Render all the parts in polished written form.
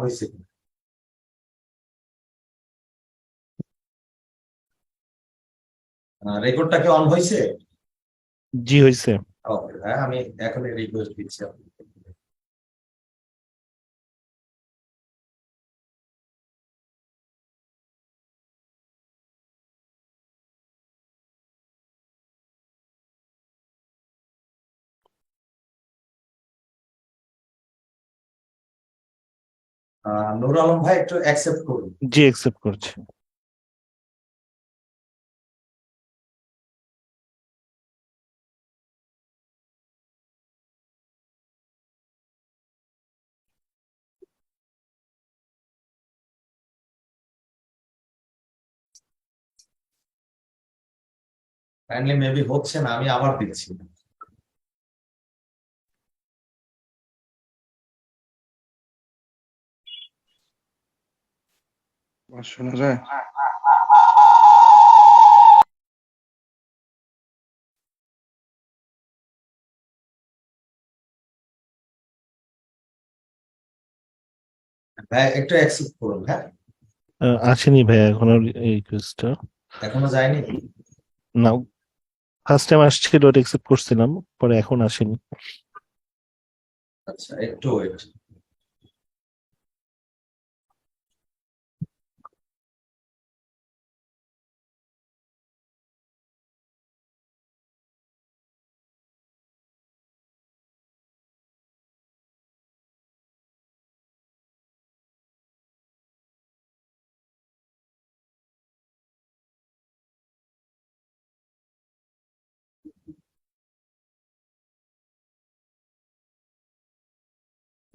হয়েছে? রেকর্ডটা কি অন হয়েছে? জি হয়েছে। ওকে, হ্যাঁ, আমি এখনই রিকোয়েস্ট দিচ্ছি আপনাকে। নূর আলম ভাই, একটু অ্যাকসেপ্ট করুন। জি অ্যাকসেপ্ট করছি। কাইন্ডলি মেবি হচ্ছে না, আমি আবার দিচ্ছি। শোনা যায়? ভাই একটু অ্যাকসেপ্ট করুন, হ্যাঁ। আসেনি ভাইয়া এখনো রিকোয়েস্টটা। এখনো যায়নি? না, ফার্স্ট টাইম আসছিল, ওটা অ্যাকসেপ্ট করছিলাম, পরে এখন আসেনি। আচ্ছা, একটু ওয়েট।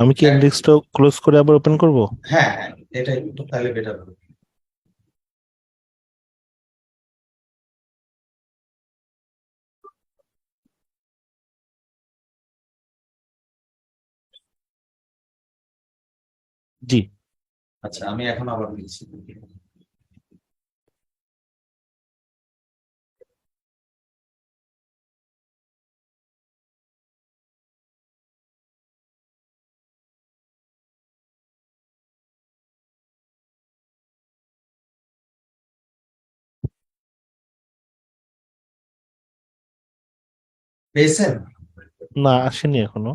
আমি কি ইন্ডেক্সটা ক্লোজ করে আবার ওপেন করব? হ্যাঁ, হ্যাঁ, এটা একটু তাহলে বেটার হবে। জি। আচ্ছা, আমি এখন আবার দিচ্ছি। পেয়েছেন? না, আসেনি এখনো।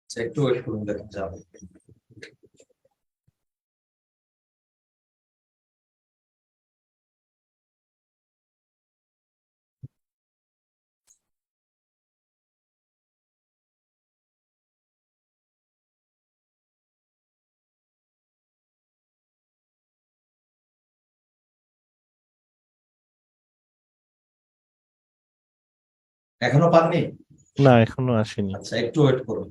আচ্ছা, একটু ওয়েট করুন, দেখা যাবে। এখনো পাননি? না, এখনো আসেনি। আচ্ছা, একটু ওয়েট করুন।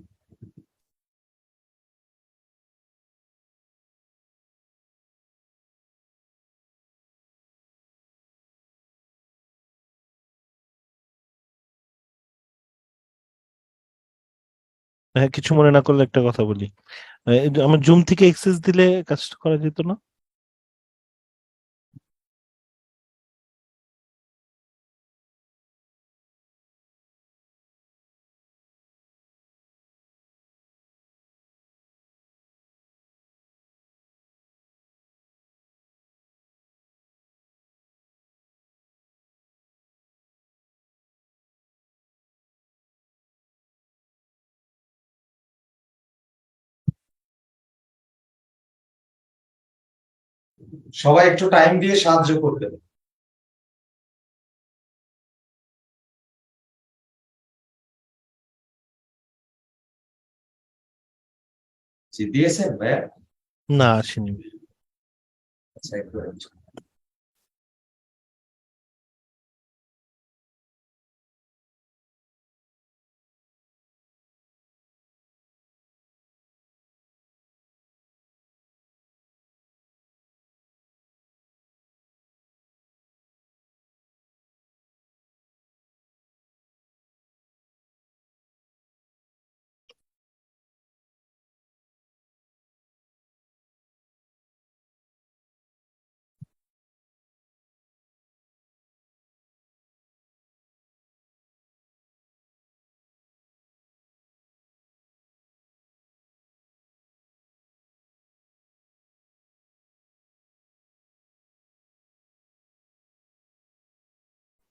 হ্যাঁ, কিছু মনে না করলে একটা কথা বলি। এই যে আমার জুম থেকে অ্যাক্সেস দিলে কাজটা করা যেত না? সবাই একটু টাইম দিয়ে সাহায্য করবেন। জি, দিয়েছেন ভাইয়া? না, আসেনি। আচ্ছা, একটু wait।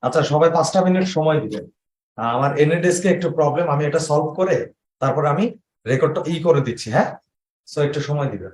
আচ্ছা, সবাই 5টা মিনিট সময় দিবেন। আমার এনএডএসকে একটু প্রবলেম, আমি এটা সলভ করে তারপর আমি রেকর্ডটা করে দিচ্ছি, হ্যাঁ? সো একটু সময় দিবেন।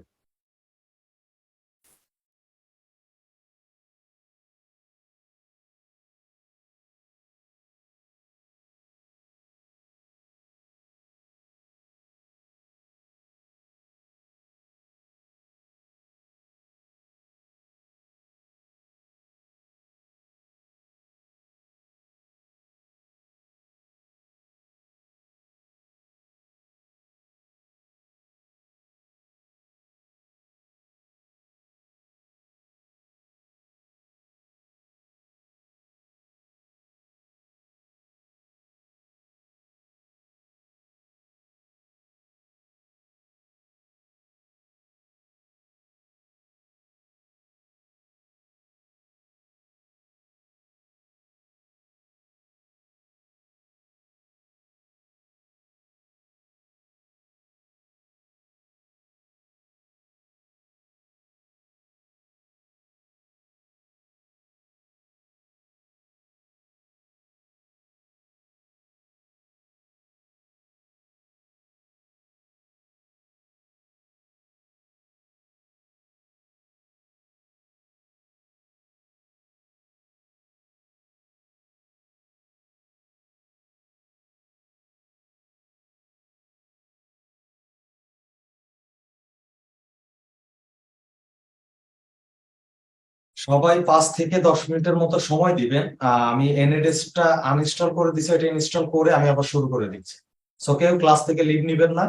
সবাই 5 থেকে 10 মিনিটের মতো সময় দিবেন। আমি এনএডএসটা আনইনস্টল করে দিচ্ছি, এটা ইনস্টল করে আমি আবার শুরু করে দিচ্ছি। সো কেউ ক্লাস থেকে লিভ নিবেন না,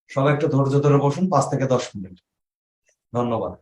সবাই একটু ধৈর্য ধরে বসুন 5 থেকে 10 মিনিট। ধন্যবাদ।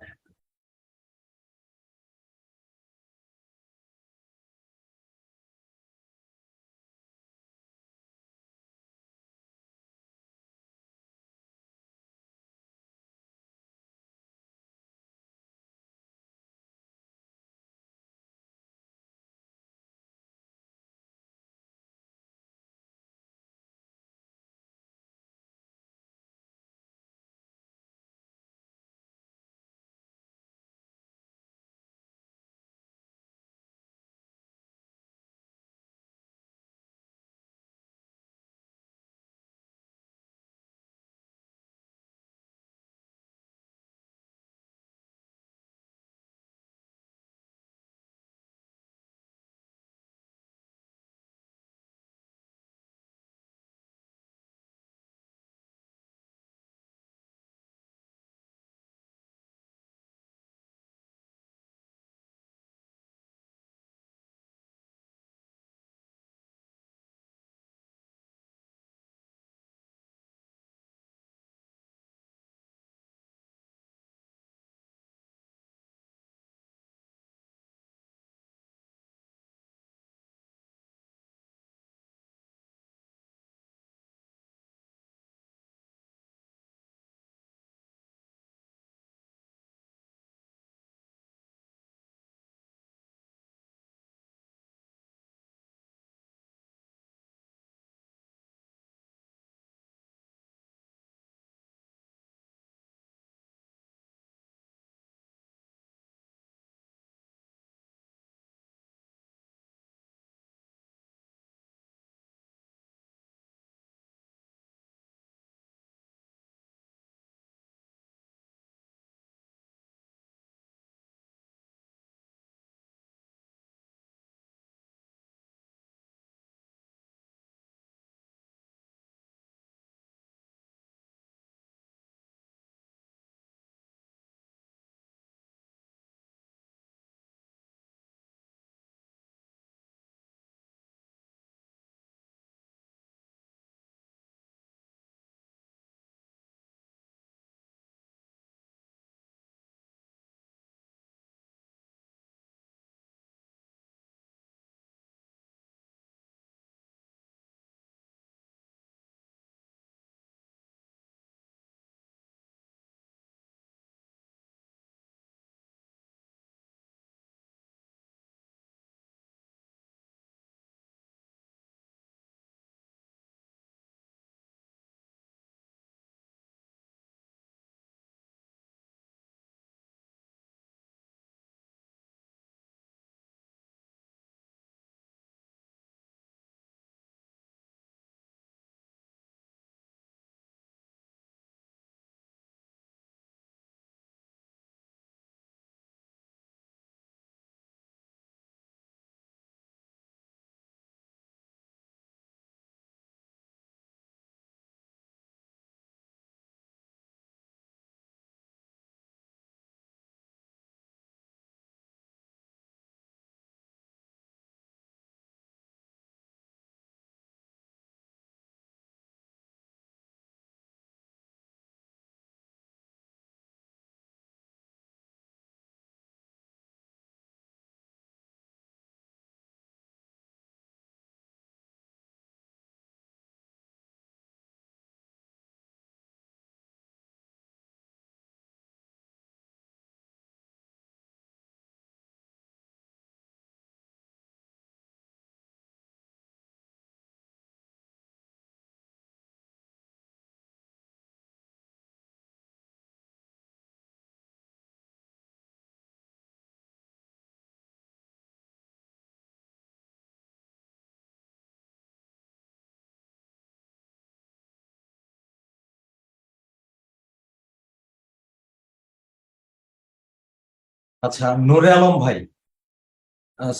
আচ্ছা, নূরে আলম ভাই,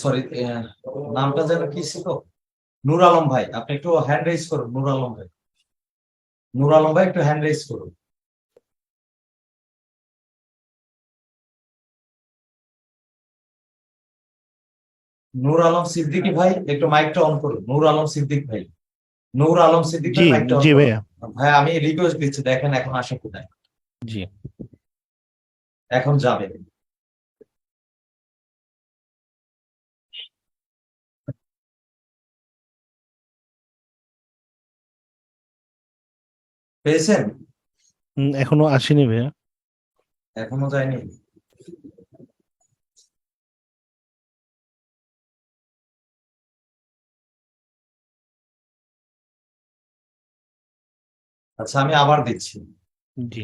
সরি, নামটা যেন কি ছিল? নূর আলম ভাই, আপনি একটু হ্যান্ড রেজ করুন। নূর আলম ভাই, নূর আলম ভাই একটু হ্যান্ড রেজ করুন। নূর আলম সিদ্দিকী ভাই, একটু মাইকটা অন করুন। নূর আলম সিদ্দিক ভাই, নূর আলম সিদ্দিক জি ভাই, মাইকটা অন জি করুন। ভাইয়া। ভাই আমি রিকোয়েস্ট দিচ্ছি, দেখেন এখন আসে কোথায়, জি। এখন যাবে। পেয়েছেন? এখনো আসেনি ভাইয়া। এখনো যায়নি। আচ্ছা, আমি আবার দিচ্ছি। জি।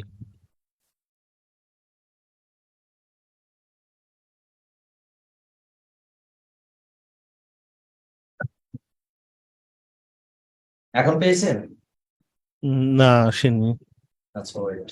এখন পেয়েছেন? না, আসেনি। আচ্ছা, ওয়েট।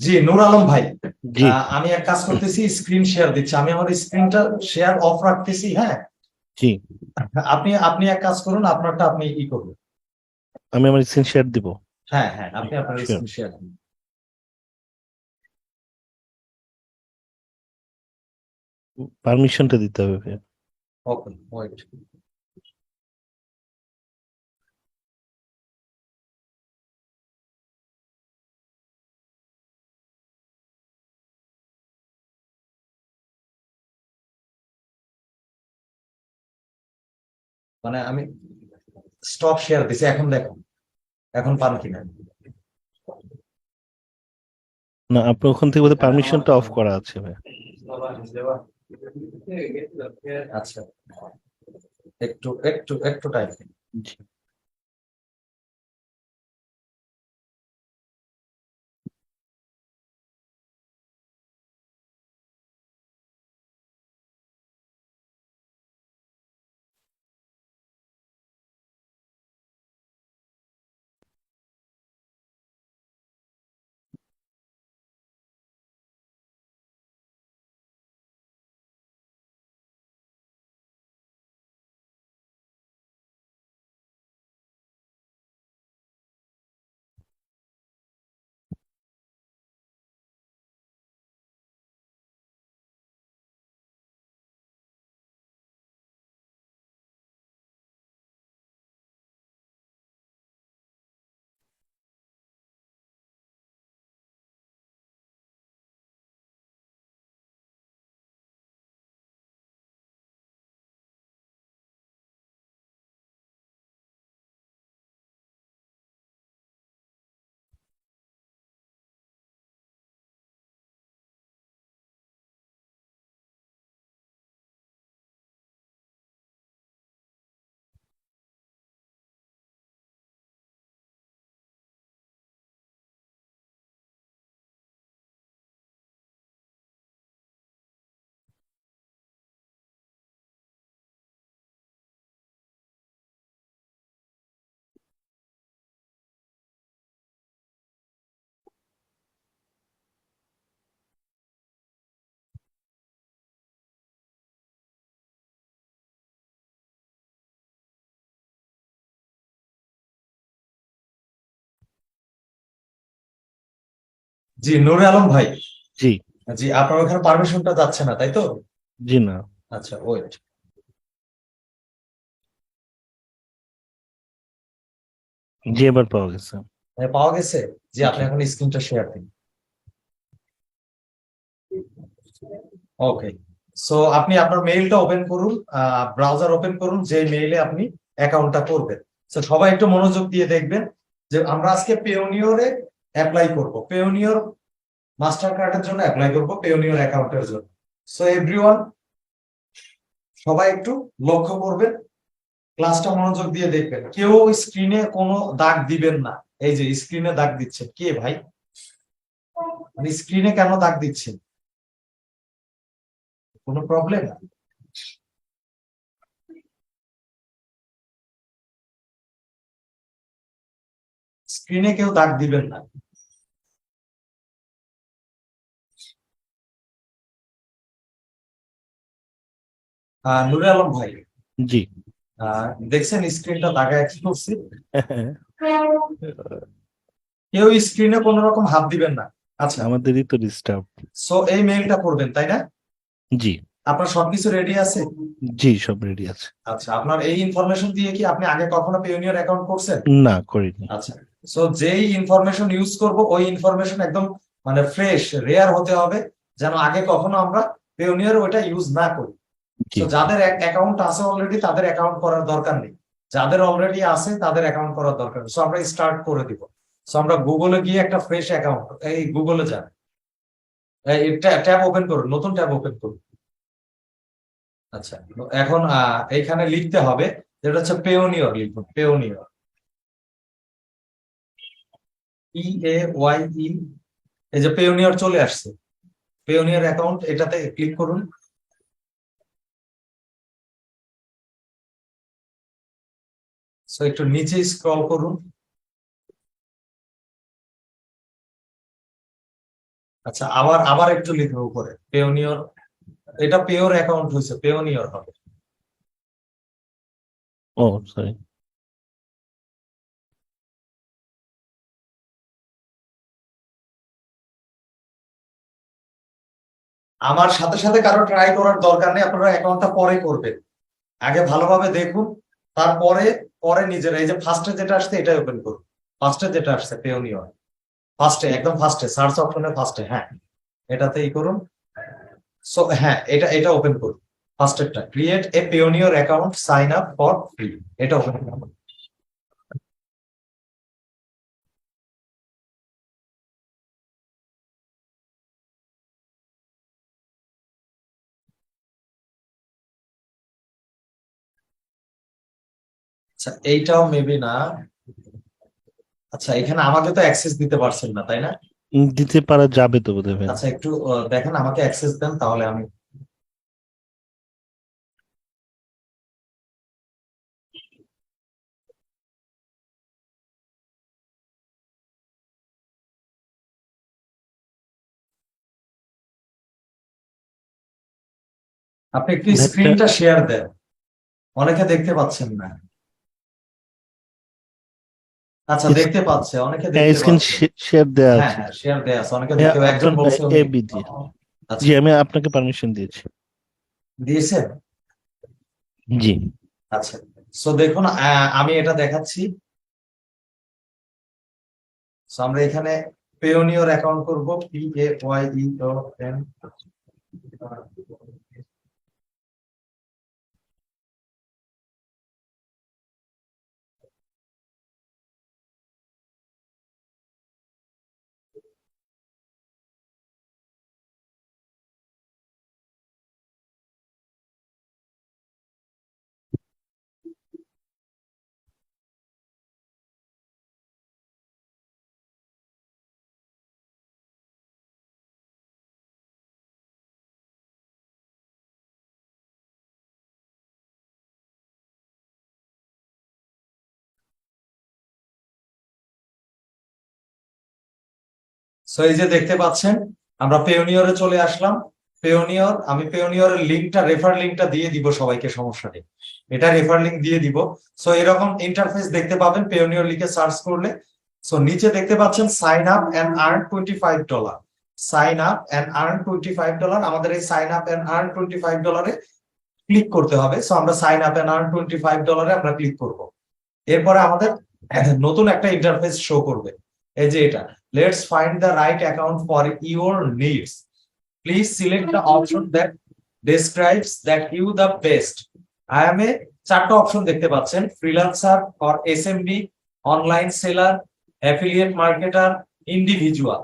জি, নূর আলম ভাই, জি আমি এক কাজ করতেছি, স্ক্রিন শেয়ার দিচ্ছি। আমি আমার স্ক্রিনটা শেয়ার অফ রাখতেছি, হ্যাঁ। জি। আপনি আপনি এক কাজ করুন, আপনারটা আপনি করুন। আমি আমার স্ক্রিন শেয়ার দিব। হ্যাঁ হ্যাঁ, আপনি আপনার শিওর। স্ক্রিন শেয়ার দিন। পারমিশনটা দিতে হবে ভাইয়া। ওকে, ওয়েট। মানে আমি স্টপ শেয়ার দিছি, এখন দেখুন, এখন পান কিনা। না, আপনার ওখান থেকে বোধহয় পারমিশনটা অফ করা আছে ভাইয়া। আচ্ছা, একটু একটু একটু টাইম। জি। জি, নূর আলম ভাই। জি। জি, আপনার ওখানে পারমিশনটা যাচ্ছে না, তাই তো? জি না। আচ্ছা, ওয়েট। জি, এবার পাওয়া গেছে। পাওয়া গেছে? জি, আপনি জি। এখন স্ক্রিনটা শেয়ার দিন। ওকে। সো আপনি আপনার মেইলটা ওপেন করুন, ব্রাউজার ওপেন করুন, যে মেইলে আপনি অ্যাকাউন্টটা করবেন। তো সবাই একটু মনোযোগ দিয়ে দেখবেন যে আমরা আজকে পেওনিয়রে অ্যাপ্লাই করব, পেওনিয়র মাস্টার কার্ডের জন্য অ্যাপ্লাই করব, পেওনিয়র অ্যাকাউন্টের জন্য। সো এভরিওয়ান, সবাই একটু লক্ষ্য করবেন, ক্লাসটা মনোযোগ দিয়ে দেখবেন, কেউ স্ক্রিনে কোনো দাগ দিবেন না। এই যে স্ক্রিনে দাগ দিচ্ছেন কে ভাই? মানে স্ক্রিনে কেন দাগ দিচ্ছেন? কোনো প্রবলেম? স্ক্রিনে কেউ দাগ দিবেন না। নুরে আলম ভাই, জি। দেখছেন স্ক্রিনটা দাগা করছি? কেউ স্ক্রিনে কোন রকম হাত দিবেন না। আচ্ছা, আমাদেরই তো ডিস্টার্ব। সো এই মেইলটা করবেন, তাই না? জি। আপনার সবকিছু রেডি আছে? জি, সব রেডি আছে। আচ্ছা, আপনার এই ইনফরমেশন দিয়ে কি আপনি আগে কখনো পেওনিয়র অ্যাকাউন্ট করছেন? না, করিনি। আচ্ছা, সো যেই ইনফরমেশন ইউজ করব ওই ইনফরমেশন একদম মানে ফ্রেশ, রেয়ার হতে হবে, যেন আগে কখনো আমরা পেওনিয়র ওইটা ইউজ না করি। জি। তো যাদের অ্যাকাউন্ট আছে অলরেডি তাদের অ্যাকাউন্ট করার দরকার নেই, যাদের অলরেডি আছে তাদের অ্যাকাউন্ট করার দরকার নেই। সো আমরা স্টার্ট করে দিব। সো আমরা গুগলে গিয়ে একটা ফ্রেশ অ্যাকাউন্ট, এই গুগলে যান, ট্যাব ওপেন করুন, নতুন ট্যাব ওপেন করুন। আচ্ছা, এখন এইখানে লিখতে হবে, যেটা হচ্ছে পেওনিয়র, লিখুন পেওনিয়র, PAYE। এই যে পেওনিয়র চলে আসছে, পেওনিয়র অ্যাকাউন্ট, এটাতে ক্লিক করুন। সো একটু নিচে স্ক্রল করুন। আচ্ছা, আবার আবার একটু লিখুন উপরে পেওনিয়র, এটা পেওর অ্যাকাউন্ট হয়েছে, পেওনিয়র হবে। ও সরি। আমার সাথে সাথে কারো ট্রাই করার দরকার নেই, আপনারা অ্যাকাউন্টটা পরে করবেন। আগে ভালোভাবে দেখুন, তারপরে পরে নিজেরা, এই যে ফার্স্টে যেটা আসছে এটাই ওপেন করুন। ফার্স্টে যেটা আসছে পেওনিয়র, ফার্স্টে একদম ফার্স্টে সার্চ অপশনে ফার্স্টে, হ্যাঁ এটাতে করুন। সো হ্যাঁ, এটা এটা ওপেন করুন। ফার্স্টেরটা, create a Payoneer account, sign up for free, এটা ওপেন করুন। আচ্ছা, এইটাও মেবি না। আচ্ছা, এখানে আমাকে তো অ্যাক্সেস দিতে পারছেন না, তাই না? দিতে পারা যাবে তো বোধহয় ভাই। আচ্ছা, একটু দেখেন, আমাকে অ্যাক্সেস দেন তাহলে আমি। আপনি একটু নেটটা স্ক্রিনটা শেয়ার দেন, অনেকে দেখতে পাচ্ছেন না। আচ্ছা, দেখতে পাচ্ছে, অনেকে দেখতে স্ক্রিন পাচ্ছে। শেয়ার দেওয়া হ্যাঁ আছে। হ্যাঁ, শেয়ার দেয়া আছে, অনেকে হ্যাঁ, দেখতে, একজন আপনার বলছে উনি। এবি দিয়ে। জি, আচ্ছা, আমি আপনাকে পারমিশন দিয়েছি। দিয়েছেন? জি। আচ্ছা, সো দেখুন, আমি এটা দেখাচ্ছি। সো আমরা এখানে পেওনিয়র অ্যাকাউন্ট করব, PAYEON। সো এই যে দেখতে পাচ্ছেন, আমরা পেওনিয়রে চলে আসলাম। পেওনিয়র, আমি পেওনিয়রের লিঙ্কটা, রেফার লিঙ্কটা দিয়ে দিব সবাইকে, সমস্যা নেই, এটা রেফার লিঙ্ক দিয়ে দিব। সো এরকম ইন্টারফেস দেখতে পাবেন পেওনিয়র লিখে সার্চ করলে। সো নিচে দেখতে পাচ্ছেন sign up and earn $25, sign up and earn $25। আমাদের এই sign up and earn $25 click করতে হবে। সো আমরা সাইন আপ এন্ড আর্ন $25 আমরা ক্লিক করব। এরপরে আমাদের নতুন একটা ইন্টারফেস শো করবে, এই যে এটা, let's find the right account for your needs, please select the option that describes that you the best. I am a চারটা অপশন দেখতে পাচ্ছেন, freelancer for SMB, online seller, affiliate marketer, individual.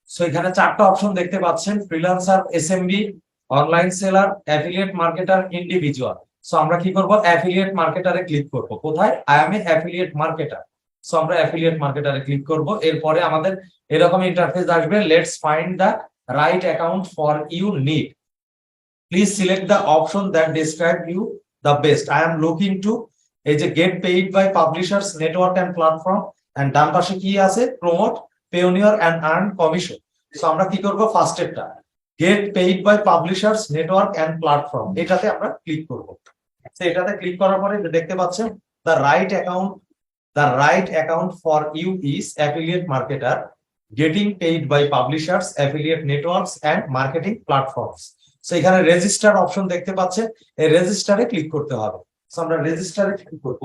So এখানে চারটা option দেখতে পাচ্ছেন, freelancer, SMB, online seller, affiliate marketer, individual. So আমরা কি করব, অ্যাফিলিয়েট মার্কেটারে ক্লিক করব। কোথায়? I am a affiliate marketer. So আমরা অ্যাফিলিয়েট মার্কেটারে ক্লিক করব। এরপরে আমাদের এরকম ইন্টারফেস আসবে, let's find the right account for you need, please select the option that describe you the best, I am looking to, এই যে get paid by publishers network and platform, and ডান পাশে কি আছে, promote, Payoneer and earn commission. So আমরা কি করব, first এরটা get paid by publishers network and platform, এটাতে আমরা ক্লিক করব। তো এটাতে ক্লিক করার পরে দেখতে পাচ্ছেন the right account for you is affiliate marketer, getting paid by publishers, affiliate networks and marketing platforms. So এখানে রেজিস্টার অপশন দেখতে পাচ্ছেন, এই রেজিস্টারে ক্লিক করতে হবে। সো আমরা রেজিস্টারে ক্লিক করব।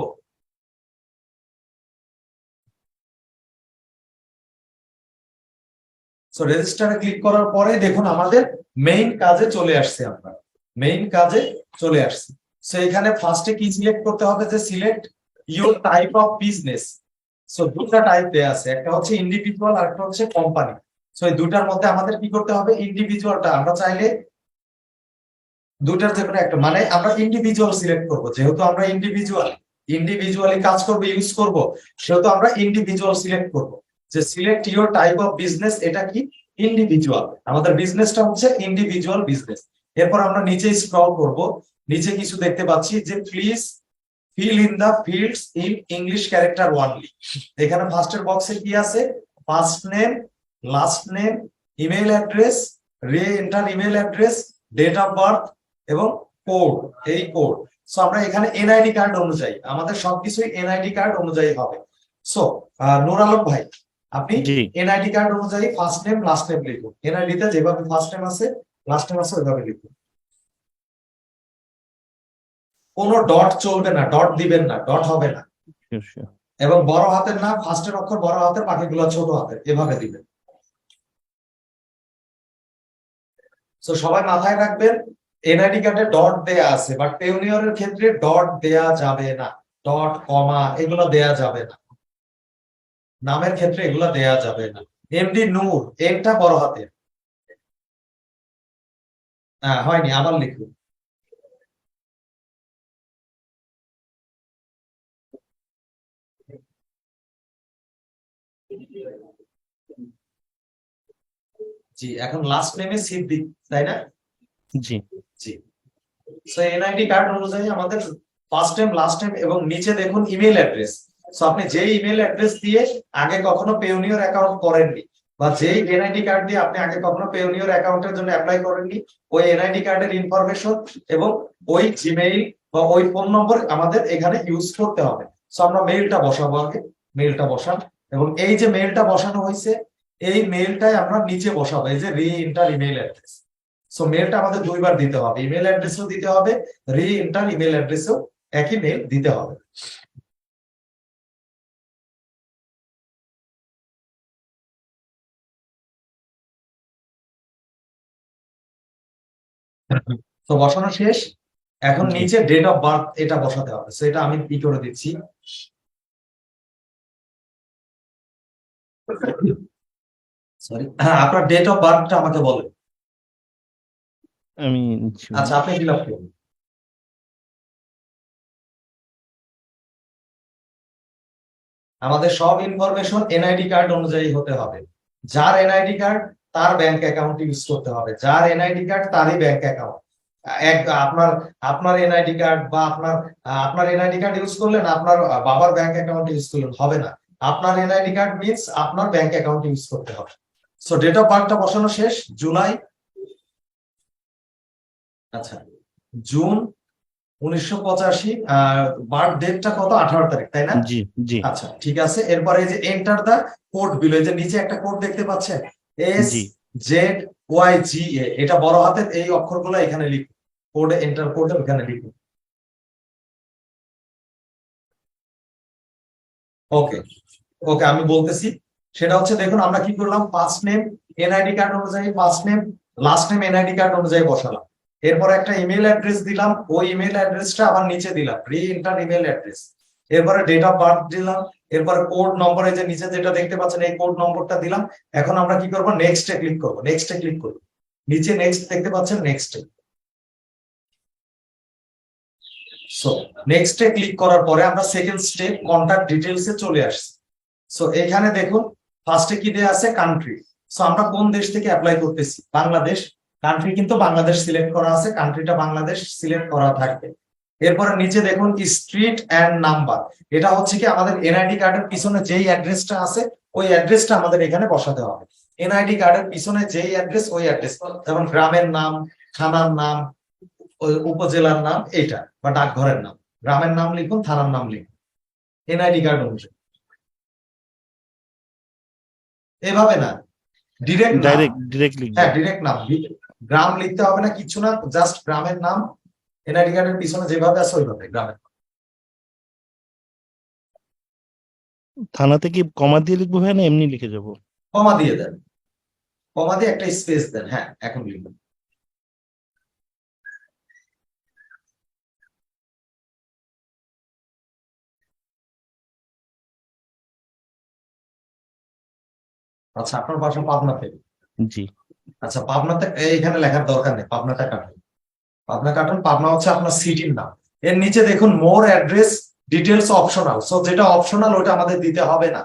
সো রেজিস্টারে ক্লিক করার পরে দেখুন আমাদের মেইন কাজে চলে আসছে, আমরা মেইন কাজে চলে আসছি। সো এখানে ফার্স্টে কি সিলেক্ট করতে হবে, যে select your type of business. So দুটো টাইপ দেয়া আছে, একটা হচ্ছে ইন্ডিভিজুয়াল আর একটা হচ্ছে কোম্পানি। সো এই দুটার মধ্যে আমাদের কি করতে হবে, ইন্ডিভিজুয়ালটা আমরা চাইলে দুটার যে কোনো একটা, মানে আমরা ইন্ডিভিজুয়াল সিলেক্ট করব, যেহেতু আমরা ইন্ডিভিজুয়ালি কাজ করব, ইউজ করব, সেহেতু আমরা ইন্ডিভিজুয়াল সিলেক্ট করব। যে select your type of business, এটা কি, ইন্ডিভিজুয়াল, আমাদের বিজনেসটা হচ্ছে ইন্ডিভিজুয়াল বিজনেস। এরপর আমরা নিচে স্ক্রল করব, নিচে কিছু দেখতে পাচ্ছি যে please fill in the fields in English character only. এখানে ফার্স্টের বক্সে কি আছে, first name, last name, email address, re enter email address, date of birth এবং কোড, এই কোড। সো আমরা এখানে এনআইডি কার্ড অনুযায়ী, আমাদের সবকিছুই এনআইডি কার্ড অনুযায়ী হবে। সো নূর আলম ভাই, আপনি জি এনআইডি কার্ড অনুযায়ী ফার্স্ট নেম লাস্ট নেম লিখুন, এনআইডি তে যেভাবে ফার্স্ট নেম আছে লাস্ট নেম আছে ওইভাবে লিখুন। কোনো ডট চলবে না, ডট দিবেন না, ডট হবে না। sure, sure. এবং বড় হাতের না, ফার্স্টের অক্ষর বড় হাতের, বাকিগুলো ছোট হাতের, এভাবে দিবেন। তো সবাই মাথায় রাখবেন, এনআইডি কার্ডে ডট দেয়া আছে, বাট পেওনিয়রের ক্ষেত্রে ডট দেয়া যাবে না, ডট কমা এগুলো দেয়া যাবে না, নামের ক্ষেত্রে এগুলো দেয়া যাবে না। এমডি নূর, এনটা বড় হাতের, হ্যাঁ হয়নি, আবার লিখুন। জি, এখন লাস্ট নেমে সিদ্দিক, তাই না? জি জি। সো এনআইডি কার্ড অনুযায়ী আমাদের ফার্স্ট নেম, লাস্ট নেম এবং নিচে দেখুন ইমেল অ্যাড্রেস। সো আপনি যেই ইমেল অ্যাড্রেস দিয়ে আগে কখনো পেওনিয়র অ্যাকাউন্ট করেননি, বা যেই এনআইডি কার্ড দিয়ে আপনি আগে কখনো পেওনিয়র অ্যাকাউন্টের জন্য অ্যাপ্লাই করেননি, ওই এনআইডি কার্ডের ইনফরমেশন এবং ওই জিমেইল বা ওই ফোন নম্বর আমাদের এখানে ইউজ করতে হবে। সো আমরা মেইলটা বসাবো, আগে মেইলটা বসান, এবং এই যে মেইলটা বসানো হয়েছে এই মেইলটাই আমরা নিচে বসাবো, এই যে re enter email address. So মেইলটা আমাদের দুইবার দিতে হবে, ইমেল অ্যাড্রেসও দিতে হবে, রি এন্টার ইমেল অ্যাড্রেসও একই মেইল দিতে হবে। তো বসানো শেষ, এখন জি নিচে ডেট অফ বার্থ এটা বসাতে হবে। সো এটা আমি কি করে দিচ্ছি, সরি, হ্যাঁ আপনার ডেট অফ বার্থটা আমাকে বলেন। আমি আচ্ছা, আপনি ফিল আপ করুন। আমাদের সব ইনফরমেশন এনআইডি কার্ড অনুযায়ী হতে হবে, যার এনআইডি কার্ড তার ব্যাংক অ্যাকাউন্ট ইউজ করতে হবে, যার এনআইডি কার্ড তারই ব্যাংক অ্যাকাউন্ট। এক আপনার আপনার এনআইডি কার্ড বা আপনার এনআইডি কার্ড ইউজ করলেন, আপনার বাবার ব্যাংক অ্যাকাউন্ট ইউজ করলেন, হবে না। আপনার এনআইডি কার্ড মিন্স আপনার ব্যাংক অ্যাকাউন্ট ইউজ করতে হবে। সো ডেট অফ বার্থটা বসানো শেষ, জুলাই, আচ্ছা জুন 1985। বার্থ ডেটটা কত? 18 তারিখ, তাই না? জি জি আচ্ছা, ঠিক আছে। এরপরে এই যে এন্টার দা কোড বিলো, এই যে নিচে একটা কোড দেখতে পাচ্ছেন, এস জি জেড ওয়াই জি এ, এটা বড় হাতের এই অক্ষরগুলো এখানে লিখুন, কোডে এন্টার কোডে এখানে লিখুন। ওকে, ওকে, আমি বলতেছি। সেটা হচ্ছে, দেখুন আমরা কি করলাম, ফার্স্ট নেম এনআইডি কার্ড অনুযায়ী first name, last name NID card অনুযায়ী বসালাম। এরপর একটা ইমেল অ্যাড্রেস দিলাম, ওই ইমেল অ্যাড্রেসটা আবার নিচে দিলাম, রি এন্টার ইমেল অ্যাড্রেস। এরপরে ডেট অফ বার্থ দিলাম। এরপরে কোড নম্বরে যে নিচে যেটা দেখতে পাচ্ছেন এই কোড নম্বরটা দিলাম। এখন আমরা কি করব, নেক্সটে ক্লিক করব, নেক্সটে ক্লিক করব, নিচে নেক্সট দেখতে পাচ্ছেন, নেক্সটে। সো নেক্সটে ক্লিক করার পরে আমরা সেকেন্ড স্টেপ কন্টাক্ট ডিটেইলসে চলে আসছি। সো এখানে দেখুন ফার্স্টে কি দেয়া আছে, কান্ট্রি। সো আমরা কোন দেশ থেকে অ্যাপ্লাই করতেছি, বাংলাদেশ। কান্ট্রি কিন্তু বাংলাদেশ সিলেক্ট করা আছে, কান্ট্রিটা বাংলাদেশ সিলেক্ট করা থাকবে। এরপরে নিচে দেখুন স্ট্রিট এন্ড নাম্বার, এটা হচ্ছে কি আমাদের এনআইডি কার্ডের পিছনে যেই অ্যাড্রেসটা আছে ওই অ্যাড্রেসটা আমাদের এখানে বসাতে হবে। এনআইডি কার্ডের পিছনে যেই অ্যাড্রেস ওই অ্যাড্রেস, যেমন গ্রামের নাম, থানার নাম, উপজেলার নাম এইটা, বা ডাকঘরের নাম। গ্রামের নাম লিখুন, থানার নাম লিখুন, এনআইডি কার্ড অনুযায়ী। এভাবে না, ডিরেক্ট নাম। ডাইরেক্ট লিখবো। হ্যাঁ, ডিরেক্ট নাম, গ্রাম লিখতে হবে না, কিছু না, জাস্ট গ্রামের নাম এনআইডি কার্ডের পিছনে যেভাবে আছে ওইভাবে গ্রামের। থানাতে কি কমা দিয়ে লিখবো ভাই, না এমনি লিখে যাবো? কমা দিয়ে দেন, কমা দিয়ে একটা স্পেস দেন, হ্যাঁ এখন লিখুন। আচ্ছা, আপনার বাসা পাবনাতে? জি আচ্ছা, পাবনাতে এইখানে লেখার দরকার নেই, পাবনাটা কাটুন। পাবনা কাটুন, পাবনা হচ্ছে আপনার সিটির নাম। এর নিচে দেখুন মোর অ্যাড্রেস ডিটেলস অপশনাল। সো যেটা অপশনাল ওটা আমাদের দিতে হবে না,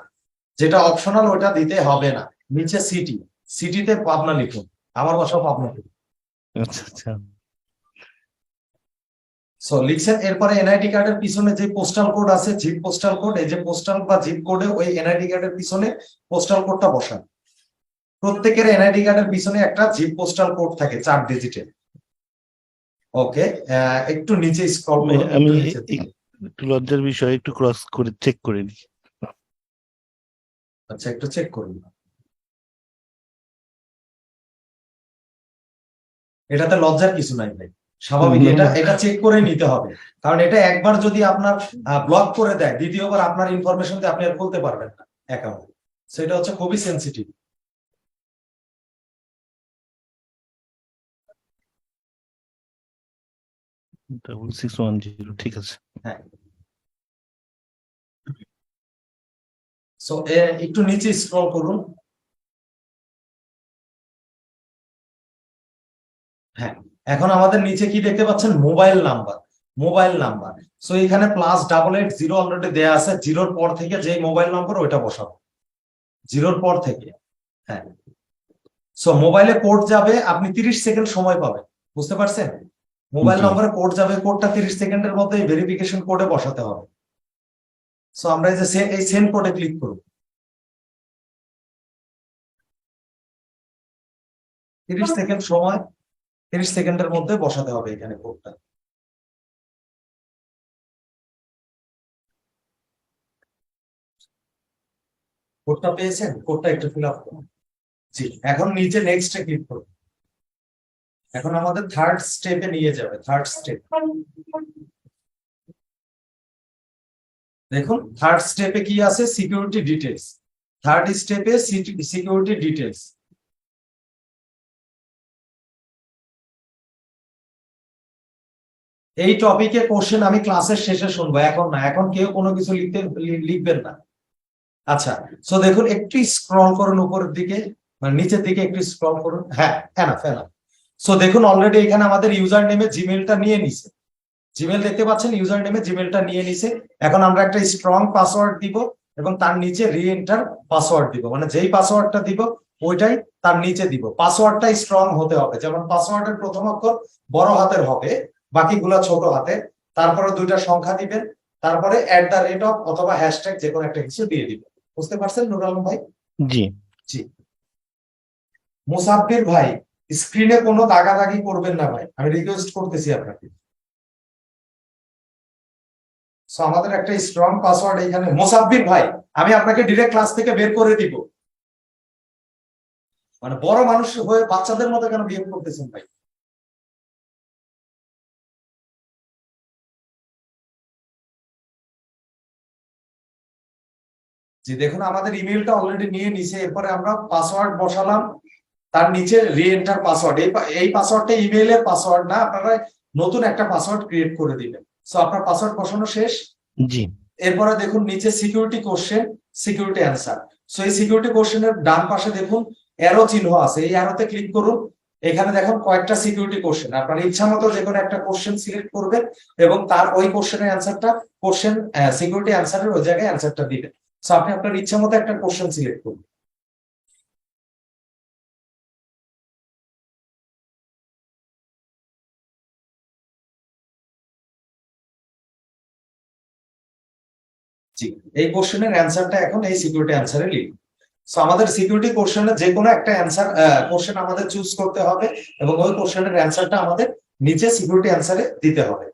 যেটা অপশনাল ওটা দিতে হবে না। নিচে সিটি, সিটিতে পাবনা লিখুন, আমার বাসা পাবনাতে। আচ্ছা আচ্ছা সো লিখছেন। এরপরে এনআইডি কার্ডের পিছনে যে পোস্টাল কোড আছে, জিপ পোস্টাল কোড, এই যে পোস্টাল বা জিপ কোডে ওই এনআইডি কার্ডের পিছনে পোস্টাল কোডটা বসান। প্রত্যেকের এনআইডি কার্ডের পিছনে একটা জিপ পোস্টাল কোড থাকে 4 ডিজিটের। ওকে, একটু নিচে স্ক্রল করুন, আমি একটু নিচে দিকে। একটু লজ্জার বিষয়, একটু ক্রস করে চেক করে নিই। আচ্ছা, একটু চেক করুন। এটাতে লজ্জার কিছু নাই ভাই, স্বাভাবিক। না, এটা না। এটা চেক করে নিতে হবে, কারণ এটা একবার যদি আপনার ব্লক করে দেয়, দ্বিতীয়বার আপনার ইনফরমেশন দিয়ে আপনি আর খুলতে পারবেন না অ্যাকাউন্ট। সেটা হচ্ছে খুবই সেন্সিটিভ। 6610, ঠিক আছে। হ্যাঁ। সো একটু নিচে স্ক্রল করুন। হ্যাঁ, এখন আমাদের নিচে কি দেখতে পাচ্ছেন, mobile number. Mobile number, so এখানে +8880 অলরেডি দেয়া আছে, জিরোর পর থেকে যেই মোবাইল নম্বর ওইটা বসাবো, জিরোর পর থেকে। হ্যাঁ। সো মোবাইলে কোড যাবে, আপনি 30 সেকেন্ড সময় পাবেন, বুঝতে পারছেন? মোবাইল জি নম্বরে কোড যাবে, কোডটা 30 সেকেন্ডের মধ্যে ভেরিফিকেশন কোডে বসাতে হবে। সো আমরা এই যে এই সেন্ড কোডে ক্লিক করব, 30 সেকেন্ড সময়, 30 সেকেন্ডের মধ্যে বসাতে হবে এখানে কোডটা। কোডটা পেয়েছেন? কোডটা একটু ফিল আপ করুন। জি, এখন নিচে নেক্সটে ক্লিক করুন। এখন আমাদের থার্ড স্টেপে নিয়ে যাবে, থার্ড স্টেপ। দেখুন থার্ড স্টেপে কি আছে, সিকিউরিটি ডিটেলস। থার্ড স্টেপে সিকিউরিটি ডিটেলস। এই টপিকে কোশ্চেন আমি ক্লাসের শেষে শুনবো, এখন না, এখন কেউ কোনো কিছু লিখবেন না। আচ্ছা, সো দেখুন একটু স্ক্রল করুন উপরের দিকে, মানে নিচের দিকে একটু স্ক্রল করুন। হ্যাঁ, এনাফ এনাফ। সো দেখুন অলরেডি এখানে আমাদের ইউজার নেমে জিমেলটা নিয়ে নিছে, জিমেল দেখতে পাচ্ছেন, ইউজার নেমে জিমেলটা নিয়ে নিছে। এখন আমরা একটা স্ট্রং পাসওয়ার্ড দিব এবং তার নিচে রি এন্টার পাসওয়ার্ড দিব, মানে যেই পাসওয়ার্ডটা দিব ওইটাই তার নিচে দিব। পাসওয়ার্ডটা স্ট্রং হতে হবে, যেমন পাসওয়ার্ডের প্রথম অক্ষর বড় হাতের হবে, বাকিগুলা ছোট হাতে। তারপরে দুইটা সংখ্যা দিবেন, তারপরে @ অথবা হ্যাশট্যাগ যে কোনো একটা কিছু দিয়ে দিবেন। বুঝতে পারছেন নুর আলম ভাই? জি জি। মুসাফির ভাই, স্ক্রিনে কোনো দাগাদাগি করবেন না ভাই, আমি রিকোয়েস্ট করতেছি আপনাকে। সো আমাদের একটা স্ট্রং পাসওয়ার্ড এখানে। মোসাব্বির ভাই, আমি আপনাকে ডিরেক্ট ক্লাস থেকে বের করে দিব। মানে বড় মানুষ হয়ে বাচ্চাদের মতো কেন বিহেভ করতেছেন ভাই? জি দেখুন, আমাদের ইমেলটা অলরেডি নিয়ে নিছে, এরপরে আমরা পাসওয়ার্ড বসালাম, তার নিচে রি এন্টার পাসওয়ার্ড। এই পাসওয়ার্ডটা ইমেইলের পাসওয়ার্ড না, আপনারা নতুন একটা পাসওয়ার্ড ক্রিয়েট করে দিবেন। সো আপনার পাসওয়ার্ড বসানো শেষ। জি। এরপরে দেখুন নিচে security question, security answer. So এই সিকিউরিটি কোশ্চেনের ডান পাশে দেখুন অ্যারো চিহ্ন আছে, এই অ্যারোতে ক্লিক করুন। এখানে দেখুন কয়েকটা সিকিউরিটি কোশ্চেন, আপনার ইচ্ছা মতো যে কোনো একটা কোশ্চেন সিলেক্ট করবেন এবং তার ওই কোশ্চেনের অ্যান্সারটা, কোশ্চেন সিকিউরিটি অ্যান্সারের ওই জায়গায় অ্যান্সারটা দিবেন। সো আপনি আপনার ইচ্ছা মতো একটা কোশ্চেন সিলেক্ট করুন। জি, এই কোশ্চেনের অ্যান্সারটা এখন এই সিকিউরিটি অ্যান্সারে লিখুন। সো আমাদের সিকিউরিটি কোশ্চেনের যে কোনো একটা অ্যান্সার কোশ্চেন আমাদের চুজ করতে হবে এবং ওই কোশ্চেনের অ্যান্সারটা আমাদের নিচে সিকিউরিটি অ্যান্সারে দিতে হবে।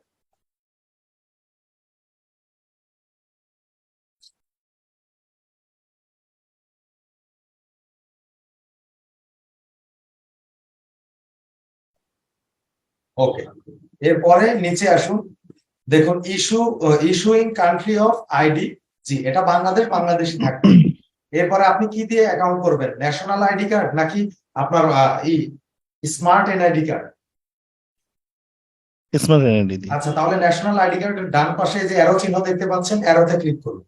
ওকে, এরপরে নিচে আসুন, দেখুন ইস্যুইং কান্ট্রি অফ আইডি। জি, এটা বাংলাদেশ, বাংলাদেশি থাকবে। এরপরে আপনি কি দিয়ে অ্যাকাউন্ট করবেন, ন্যাশনাল আইডি কার্ড নাকি আপনার smart NID card? Smart NID. আচ্ছা, তাহলে ন্যাশনাল আইডি কার্ডের ডান পাশে যে অ্যারো চিহ্ন দেখতে পাচ্ছেন, অ্যারোতে ক্লিক করুন।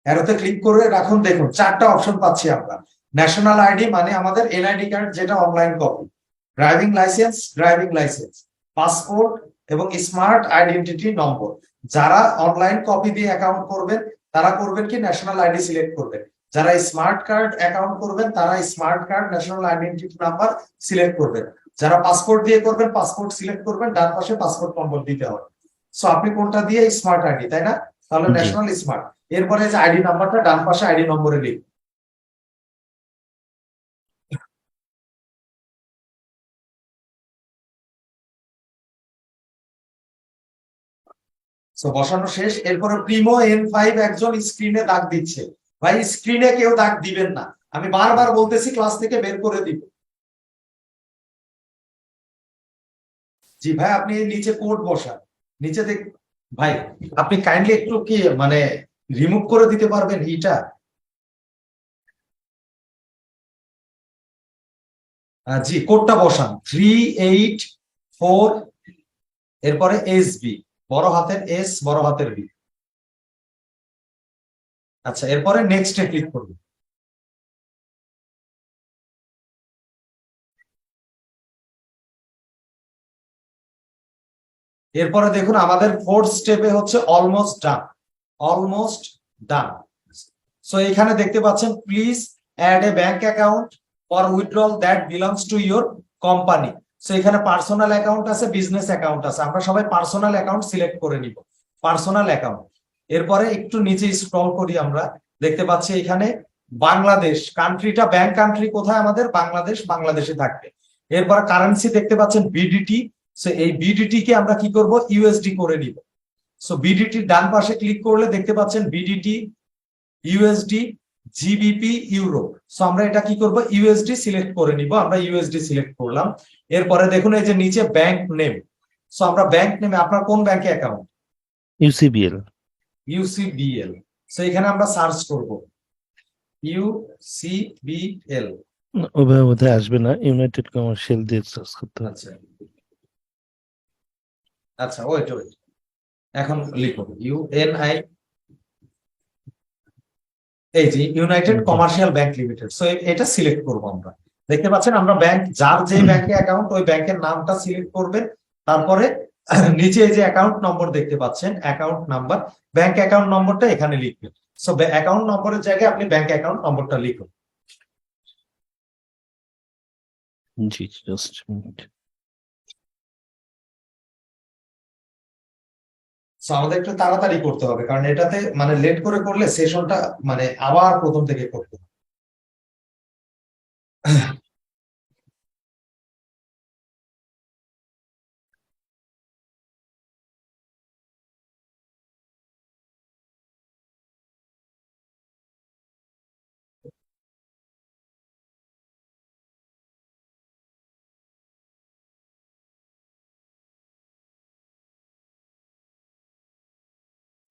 অ্যারোতে ক্লিক করে রাখুন, দেখুন চারটা অপশন পাচ্ছি আমরা। ন্যাশনাল আইডি মানে আমাদের এনআইডি কার্ড, যেটা online copy, driving licence, passport এবং স্মার্ট আইডেন্টিটি নম্বর। যারা অনলাইন কপি দিয়ে অ্যাকাউন্ট করবেন তারা করবেন কি ন্যাশনাল আইডি সিলেক্ট করবেন। যারা স্মার্ট কার্ড অ্যাকাউন্ট করবেন তারা smart card national identity number select করবেন। যারা পাসপোর্ট দিয়ে করবেন পাসপোর্ট সিলেক্ট করবেন, ডান পাশে পাসপোর্ট নম্বর দিতে হবে। সো আপনি কোনটা দিয়ে, স্মার্ট আইডি তাই না? তাহলে জি। National smart. এরপরে যে আইডি নাম্বারটা ডান পাশে আইডি নম্বরে লিখুন। সো বসানো শেষ। এরপরে প্রিমো N5 একজন স্ক্রিনে দাগ দিচ্ছে। ভাই স্ক্রিনে কেউ দাগ দিবেন না, আমি বারবার বলতেছি, ক্লাস থেকে বের করে দিব। জি ভাই, আপনি নিচে কোড বসান, নিচে দেখ। ভাই আপনি কাইন্ডলি একটু কি মানে রিমুভ করে দিতে পারবেন এইটা? জি, কোডটা বসান 384, এরপরে SB, বড় হাতের এস, বড় হাতের বি। আচ্ছা, এরপরে নেক্সটে ক্লিক করুন। এরপরে দেখুন আমাদের ফোর্থ স্টেপে হচ্ছে almost done, almost done. So এখানে দেখতে পাচ্ছেন please add a bank account for withdrawal that belongs to your company. So এখানে পার্সোনাল অ্যাকাউন্ট আছে, বিজনেস অ্যাকাউন্ট আছে, আমরা সবাই পার্সোনাল অ্যাকাউন্ট সিলেক্ট করে নিব, পার্সোনাল অ্যাকাউন্ট। এরপরে একটু নিচে স্ক্রল করি, আমরা দেখতে পাচ্ছি এখানে বাংলাদেশ কান্ট্রিটা, ব্যাংক কান্ট্রি কোথায় আমাদের, বাংলাদেশ, বাংলাদেশে থাকবে। এরপর কারেন্সি দেখতে পাচ্ছেন বিডিটি। সো এই বিডিটি কে আমরা কি করব, ইউএসডি করে নিব। সো বিডিটি ডান পাশে ক্লিক করলে দেখতে পাচ্ছেন BDT, USD, GBP, euro. So আমরা এটা কি করব, ইউএসডি সিলেক্ট করে নিব, আমরা ইউএসডি সিলেক্ট করলাম। এরপরে দেখুন এই যে নিচে ব্যাংক নেম। সো আমরা ব্যাংক নেমে, আপনার কোন ব্যাংকে অ্যাকাউন্ট? ইউসিবিএল। ইউসিবিএল। সো এখানে আমরা সার্চ করব ইউসিবিএল। ওভাবে বোধহয় আসবে না, ইউনাইটেড কমার্শিয়াল দিয়ে সার্চ করতে হবে। আচ্ছা আচ্ছা, ওয়েট ওয়েট, এখন লিখুন ইউএনআই, এই যে ইউনাইটেড জি। Commercial bank limited. সো এটা সিলেক্ট করব আমরা। দেখতে পাচ্ছেন আমরা ব্যাংক, যার যে ব্যাংকে অ্যাকাউন্ট ওই ব্যাংকের নামটা সিলেক্ট করবেন। তারপরে নিচে এই যে অ্যাকাউন্ট নম্বর দেখতে পাচ্ছেন, অ্যাকাউন্ট নাম্বার, ব্যাংক অ্যাকাউন্ট নম্বরটা এখানে লিখবেন। সো অ্যাকাউন্ট নম্বরের জায়গায় আপনি ব্যাংক অ্যাকাউন্ট নম্বরটা লিখুন। জি, জাস্ট মিনিট। সো আমাদের একটু তাড়াতাড়ি করতে হবে, কারণ এটাতে মানে লেট করে করলে সেশনটা মানে আবার প্রথম থেকে করতে হবে।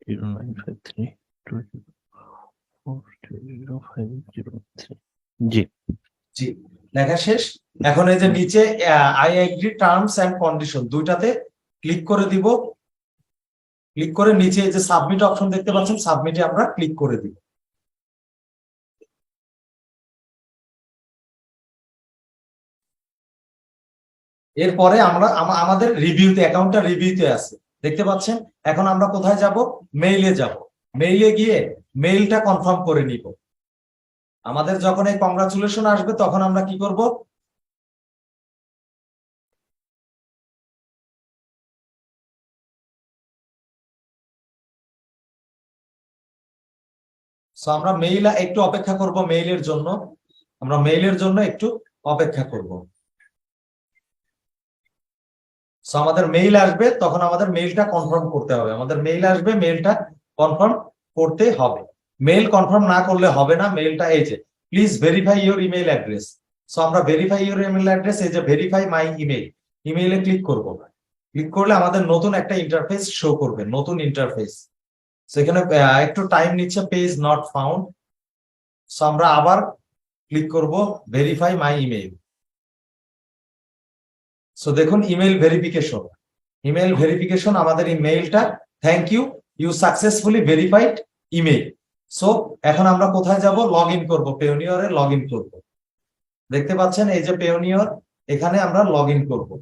0953 জি জি, লেখা শেষ। এখন এই যে নিচে I agree terms and condition দুইটাতে ক্লিক করে দিব। ক্লিক করে নিচে এই যে সাবমিট অপশন দেখতে পাচ্ছেন, সাবমিটে আমরা ক্লিক করে দিব। এরপরে আমরা আমাদের রিভিউতে, অ্যাকাউন্টটা রিভিউতে আছে দেখতে পাচ্ছেন। এখন আমরা কোথায় যাব? মেইলে যাব। মেইলে গিয়ে মেইলটা কনফার্ম করে নিব। আমাদের যখন এই কংগ্রাচুলেশন আসবে তখন আমরা কি করব? সো আমরা মেইল একটু অপেক্ষা করব মেইলের জন্য। আমরা মেইলের জন্য একটু অপেক্ষা করব। সো আমাদের মেইল আসবে, তখন আমাদের মেইলটা কনফার্ম করতে হবে। আমাদের মেইল আসবে, মেইলটা কনফার্ম করতে হবে। মেইল কনফার্ম না করলে হবে না। মেইলটা এই যে please verify your email address. So আমরা ভেরিফাই ইওর ইমেইল অ্যাড্রেস, এই যে ভেরিফাই মাই ইমেইল, ইমেইলে ক্লিক করব। ক্লিক করলে আমাদের নতুন একটা ইন্টারফেস শো করবে, নতুন ইন্টারফেস। সেখানে একটু টাইম নিচ্ছে, পেজ নট ফাউন্ড। সো আমরা আবার ক্লিক করব ভেরিফাই মাই ইমেইল। সো দেখুন ইমেইল ভেরিফিকেশন, ইমেইল ভেরিফিকেশন আমাদের ইমেইলটা, thank you, you successfully verified email. So এখন আমরা কোথায় যাব? লগ ইন করবো, পেওনিয়রে লগ ইন করবো। দেখতে পাচ্ছেন এই যে পেওনিয়র, এখানে আমরা লগ ইন করবো।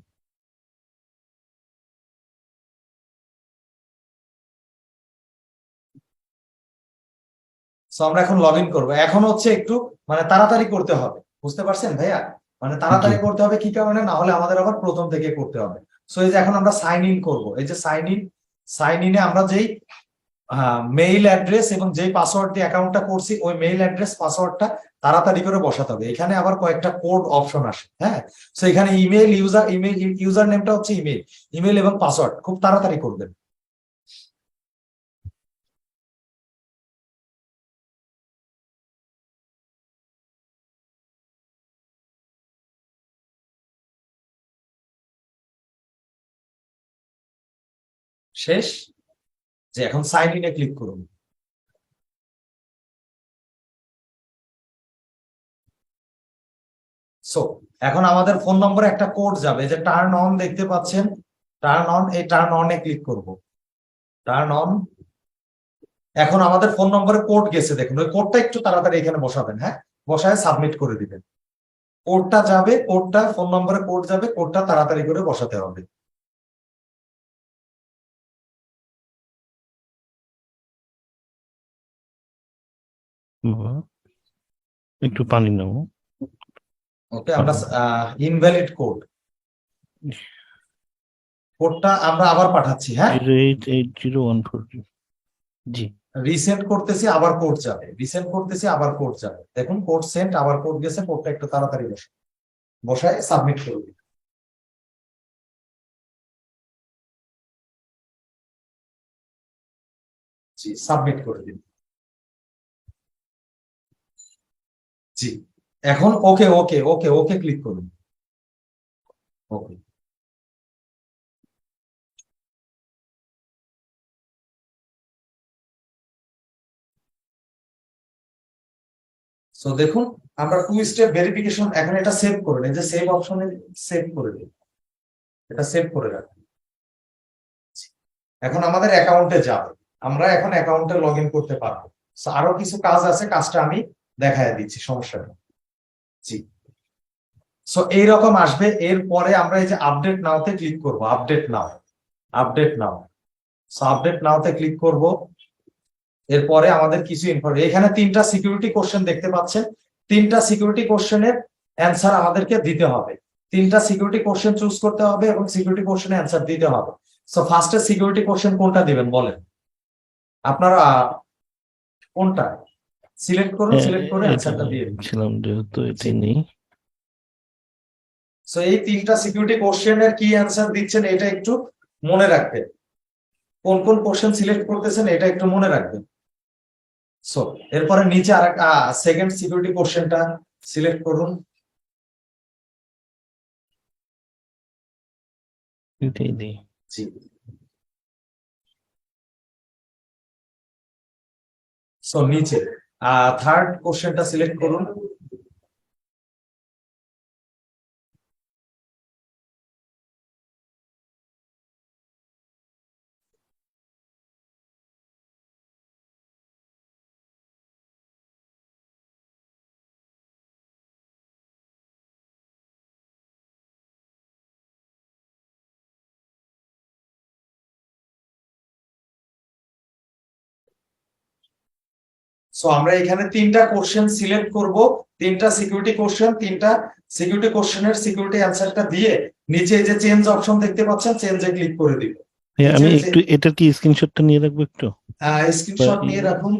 সো আমরা এখন লগ ইন করবো। এখন হচ্ছে একটু মানে তাড়াতাড়ি করতে হবে, বুঝতে পারছেন ভাইয়া? মানে জি তাড়াতাড়ি করতে হবে কি কারণে, না হলে আমাদের আবার প্রথম থেকে করতে হবে। সো এই যে এখন আমরা সাইন ইন করবো, এই যে সাইন ইন, সাইন ইনে আমরা যেই মেইল অ্যাড্রেস এবং যেই পাসওয়ার্ড দিয়ে অ্যাকাউন্টটা করছি ওই মেইল অ্যাড্রেস পাসওয়ার্ডটা তাড়াতাড়ি করে বসাতে হবে। এখানে আবার কয়েকটা কোড অপশন আসে, হ্যাঁ। সো এখানে ইমেল ইউজার নেমটা হচ্ছে ইমেল, ইমেল এবং পাসওয়ার্ড খুব তাড়াতাড়ি করবেন। শেষ, যে এখন সাইন ইনে ক্লিক করুন। সো এখন আমাদের ফোন নম্বরে একটা কোড যাবে, যে টার্ন অন দেখতে পাচ্ছেন, টার্ন অন, এই টার্ন অন এ ক্লিক করব। Turn on. এখন আমাদের ফোন নম্বরে কোড গেছে, দেখুন ওই কোডটা একটু তাড়াতাড়ি এখানে বসাবেন, হ্যাঁ। বসায় সাবমিট করে দিবেন। কোডটা যাবে, কোডটা ফোন নম্বরে কোড যাবে, কোডটা তাড়াতাড়ি করে বসাতে হবে। বাবা, একটু পানি নাও। ওকে, আমরা ইনভ্যালিড কোড, কোডটা আমরা আবার পাঠাচ্ছি, হ্যাঁ। 088014 জি রিসেন্ড করতেছি, আবার কোড যাবে, রিসেন্ড করতেছি, আবার কোড যাবে। দেখুন কোড সেন্ড, আবার কোড গেছে, কোডটা একটু তাড়াতাড়ি বসায় সাবমিট করবে। জি, সাবমিট করে দিন। জি, এখন ওকে ওকে ওকে ওকে ক্লিক করুন। ওকে। সো দেখুন আমরা টু স্টেপ ভেরিফিকেশন, এখন এটা সেভ করে নিন, যে সেভ অপশনে সেভ করে দিন, এটা সেভ করে রাখুন। এখন আমাদের অ্যাকাউন্টে যাবে, আমরা এখন অ্যাকাউন্টে লগ ইন করতে পারবো। So, আরো কিছু কাজ আছে, কাজটা আমি দেখায় দিচ্ছি, সমস্যা নেই। জি, সো এইরকম আসবে। এরপরে আমরা এই যে আপডেট নাওতে ক্লিক করব, update now, update now. So update নাওতে ক্লিক করব। এরপরে আমাদের কিছু ইনফরমেশন, এখানে তিনটা সিকিউরিটি কোশ্চেন দেখতে পাচ্ছেন। তিনটা সিকিউরিটি কোশ্চেনের অ্যান্সার আমাদেরকে দিতে হবে। তিনটা সিকিউরিটি কোশ্চেন চুজ করতে হবে এবং সিকিউরিটি কোশ্চেনের অ্যান্সার দিতে হবে। সো ফার্স্টে সিকিউরিটি কোশ্চেন কোনটা দিবেন বলেন আপনারা, কোনটা সিলেক্ট করুন, সিলেক্ট করে এটা অ্যান্সারটা দিয়ে দিন। ছিলাম যেহেতু জি, এটাই নেই। সো এই তিনটা সিকিউরিটি কোশ্চেনের কি অ্যান্সার দিচ্ছেন এটা একটু মনে রাখবেন। কোন কোন কোশ্চেন সিলেক্ট করতেছেন এটা একটু মনে রাখবেন। সো এরপরে নিচে আর সেকেন্ড সিকিউরিটি কোশ্চেনটা সিলেক্ট করুন। এটাই দিই। জি, সো নিচে থার্ড কোশ্চেনটা সিলেক্ট করুন। সো আমরা এখানে তিনটা কোশ্চেন সিলেক্ট করব, তিনটা সিকিউরিটি কোশ্চেন, তিনটা সিকিউরিটি কোশ্চেনের সিকিউরিটি অ্যান্সারটা দিয়ে নিচে যে চেঞ্জ অপশন দেখতে পাচ্ছেন চেঞ্জে ক্লিক করে দিব। আমি একটু এটার কি স্ক্রিনশটটা নিয়ে রাখবো একটু, স্ক্রিনশট নিয়ে রাখুন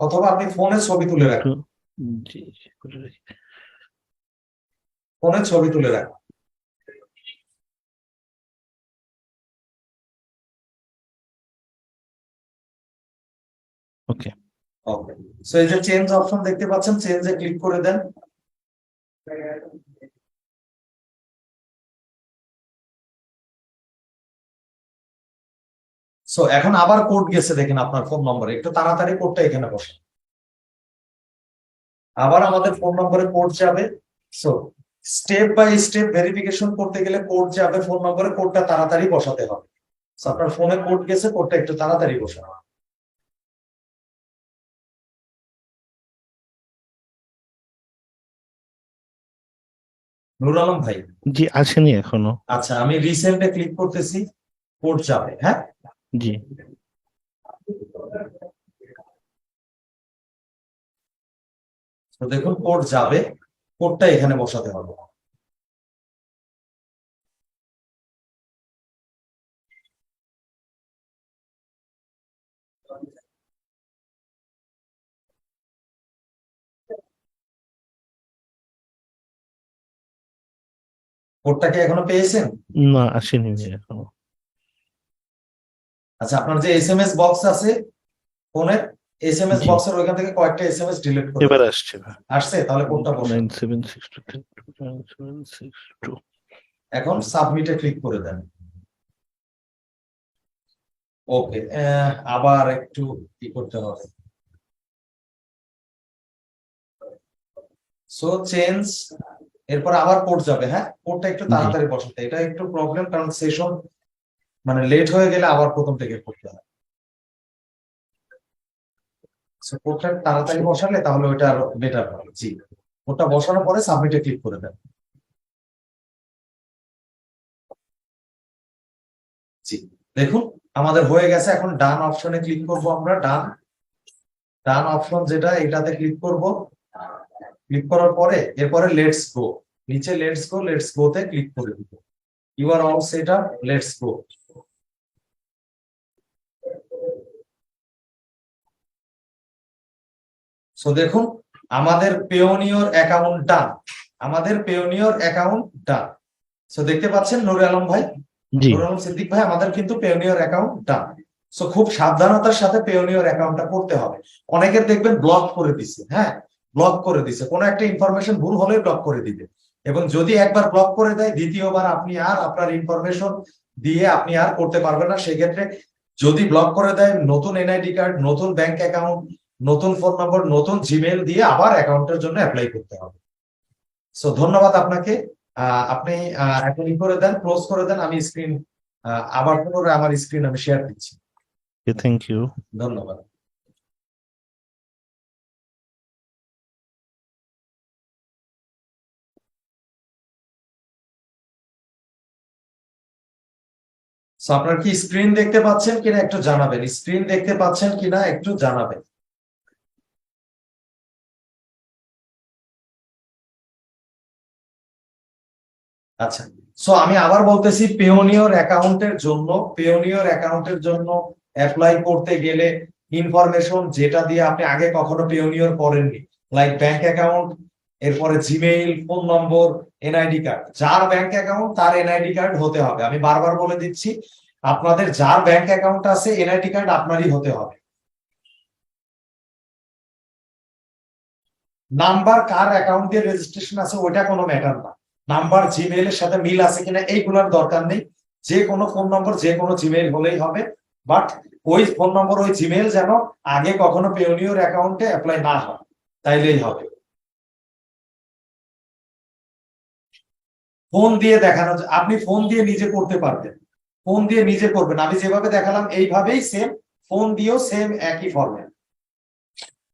অথবা আপনি ফোনে ছবি তুলে রাখুন। জি, করে রাখি। ফোনে ছবি তুলে রাখুন। ওকে ওকে, সো এই যে চেঞ্জ অপশন দেখতে পাচ্ছেন চেঞ্জে ক্লিক করে দেন। সো এখন আবার কোড গেছে দেখেন আপনার ফোন নম্বরে, একটু তাড়াতাড়ি কোডটা এখানে বসে। আবার আমাদের ফোন নম্বরে কোড যাবে। So step by step verification করতে গেলে কোড যাবে ফোন নম্বরে, কোডটা তাড়াতাড়ি বসাতে হবে। সো আপনার ফোনে কোড গেছে, কোডটা একটু তাড়াতাড়ি বসানো। নুর আলম ভাই, জি, আসেনি এখনো। আচ্ছা আমি রিসেন্টে ক্লিক করতেছি, কোড যাবে। হ্যাঁ জি, তো দেখুন কোড যাবে, কোডটা এখানে বসাতে হবে। কোডটা কি এখনো পেয়েছেন? না আসেনি এখনো। আচ্ছা আপনার যে এসএমএস বক্স আছে ফোনের, এসএমএস জি। বক্সের ওইখান থেকে কয়েকটা এসএমএস ডিলিট করে এবার দিন। আসছে। আসছে? তাহলে কোডটা বসান। 9762 এখন সাবমিটে ক্লিক করে দেন। ওকে, আবার একটু কি করতে হবে। সো চেঞ্জ, এরপর আবার কোড যাবে। হ্যাঁ কোডটা একটু তাড়াতাড়ি বসাতে, এটা একটু প্রবলেম, কারণ সেশন মানে লেট হয়ে গেলে আবার প্রথম থেকে করতে হয়। সো কোডটা তাড়াতাড়ি বসালে তাহলে ওইটা আরো বেটার হবে। জি, কোডটা বসানোর পরে সাবমিটে ক্লিক করে দেন। জি, দেখুন আমাদের হয়ে গেছে। এখন ডান অপশনে ক্লিক করব আমরা। ডান ডান অপশন যেটা, এটাতে ক্লিক করব। ক্লিক করার পরে এরপরে লেটস গো, নিচে লেটস গো তে ক্লিক করে দিব। You are all set up, let's go. So দেখুন আমাদের পেওনিয়র অ্যাকাউন্ট ডান, আমাদের পেওনিয়র অ্যাকাউন্ট ডান। সো দেখতে পাচ্ছেন নুর আলম ভাই, জি, নুর আলম সিদ্দিক ভাই, আমাদের কিন্তু পেওনিয়র অ্যাকাউন্ট ডান। সো খুব সাবধানতার সাথে পেওনিয়র অ্যাকাউন্টটা করতে হবে। অনেকের দেখবেন ব্লক করে দিছে, হ্যাঁ ব্লক করে দিছে, কোনো একটা ইনফরমেশন ভুল হলে ব্লক করে দিবে। এবং যদি একবার ব্লক করে দেয় দ্বিতীয়বার আপনি আর আপনার ইনফরমেশন দিয়ে আপনি আর করতে পারবেন না। সেক্ষেত্রে যদি ব্লক করে দেয়, নতুন এনআইডি কার্ড, নতুন ব্যাংক অ্যাকাউন্ট, নতুন ফোন নম্বর, নতুন জিমেইল দিয়ে আবার অ্যাকাউন্টের জন্য অ্যাপ্লাই করতে হবে। সো ধন্যবাদ আপনাকে। আপনি এখন ই করে দেন, ক্লোজ করে দেন। আমি স্ক্রিন আবার পুনরায় আমার স্ক্রিন আমি শেয়ার দিচ্ছি। Thank you. ধন্যবাদ। সো আপনার কি স্ক্রিন দেখতে পাচ্ছেন কিনা একটু জানাবেন, স্ক্রিন দেখতে পাচ্ছেন কিনা একটু জানাবেন। আচ্ছা, সো আমি আবার বলতেছি, পেওনিয়র অ্যাকাউন্টের জন্য, পেওনিয়র অ্যাকাউন্টের জন্য অ্যাপ্লাই করতে গেলে ইনফরমেশন যেটা দিয়ে আপনি আগে কখনো পেওনিয়র করেননি, লাইক ব্যাংক অ্যাকাউন্ট, এরপরে জিমেইল, ফোন নম্বর, এনআইডি কার্ড। যার ব্যাংক অ্যাকাউন্ট তার এনআইডি কার্ড হতে হবে। আমি বারবার বলে দিচ্ছি, আপনাদের যার ব্যাংক অ্যাকাউন্ট আছে এনআইডি কার্ড আপনারই হতে হবে। নাম্বার কার অ্যাকাউন্ট দিয়ে রেজিস্ট্রেশন আছে ওইটা কোনো ম্যাটার না, নাম্বার জিমেইলের সাথে মিল আছে কিনা এইগুলোর দরকার নেই। যে কোনো ফোন নম্বর, যে কোনো জিমেইল হলেই হবে। বাট ওই ফোন নম্বর ওই জিমেইল যেন আগে কখনো পেওনিয়র অ্যাকাউন্টে অ্যাপ্লাই না হয়, তাইলেই হবে। ফোন দিয়ে দেখানো, আপনি ফোন দিয়ে নিজে করতে পারবেন, ফোন দিয়ে নিজে করবেন, আমি যেভাবে দেখালাম এইভাবেই সেম, ফোন দিয়েও সেম একই ফরম্যাট।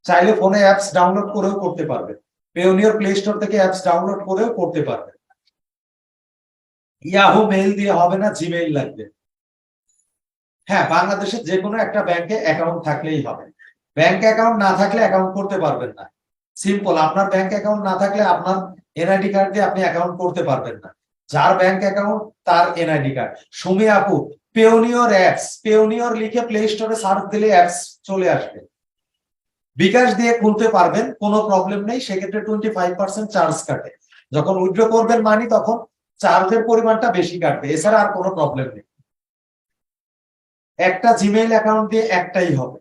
চাইলে ফোনে অ্যাপস ডাউনলোড করেও করতে পারবেন, পেওনিয়র প্লে স্টোর থেকে অ্যাপস ডাউনলোড করেও করতে পারবেন। ইয়াহু মেইল দিয়ে হবে না, জিমেইল লাগবে। হ্যাঁ, বাংলাদেশের যে কোনো একটা ব্যাংকে অ্যাকাউন্ট থাকলেই হবে। ব্যাংক অ্যাকাউন্ট না থাকলে অ্যাকাউন্ট করতে পারবেন না। সিম্পল, আপনার ব্যাংক অ্যাকাউন্ট না থাকলে আপনার এনআইডি কার্ড দিয়ে আপনি অ্যাকাউন্ট করতে পারবেন না। যার ব্যাংক অ্যাকাউন্ট তার এনআইডি কার্ড। সুমি আপু, পেওনিয়র অ্যাপস, পেওনিয়র লিখে প্লে স্টোরে সার্চ দিলে অ্যাপস চলে আসবে। বিকাশ দিয়ে খুলতে পারবেন, কোনো প্রবলেম নেই, সেক্ষেত্রে 25% চার্জ কাটে। যখন উইথড্র করবেন মানি তখন চার্জের পরিমাণটা বেশি কাটবে, এছাড়া আর কোনো প্রবলেম নেই। একটা জিমেইল অ্যাকাউন্ট দিয়ে একটাই হবে।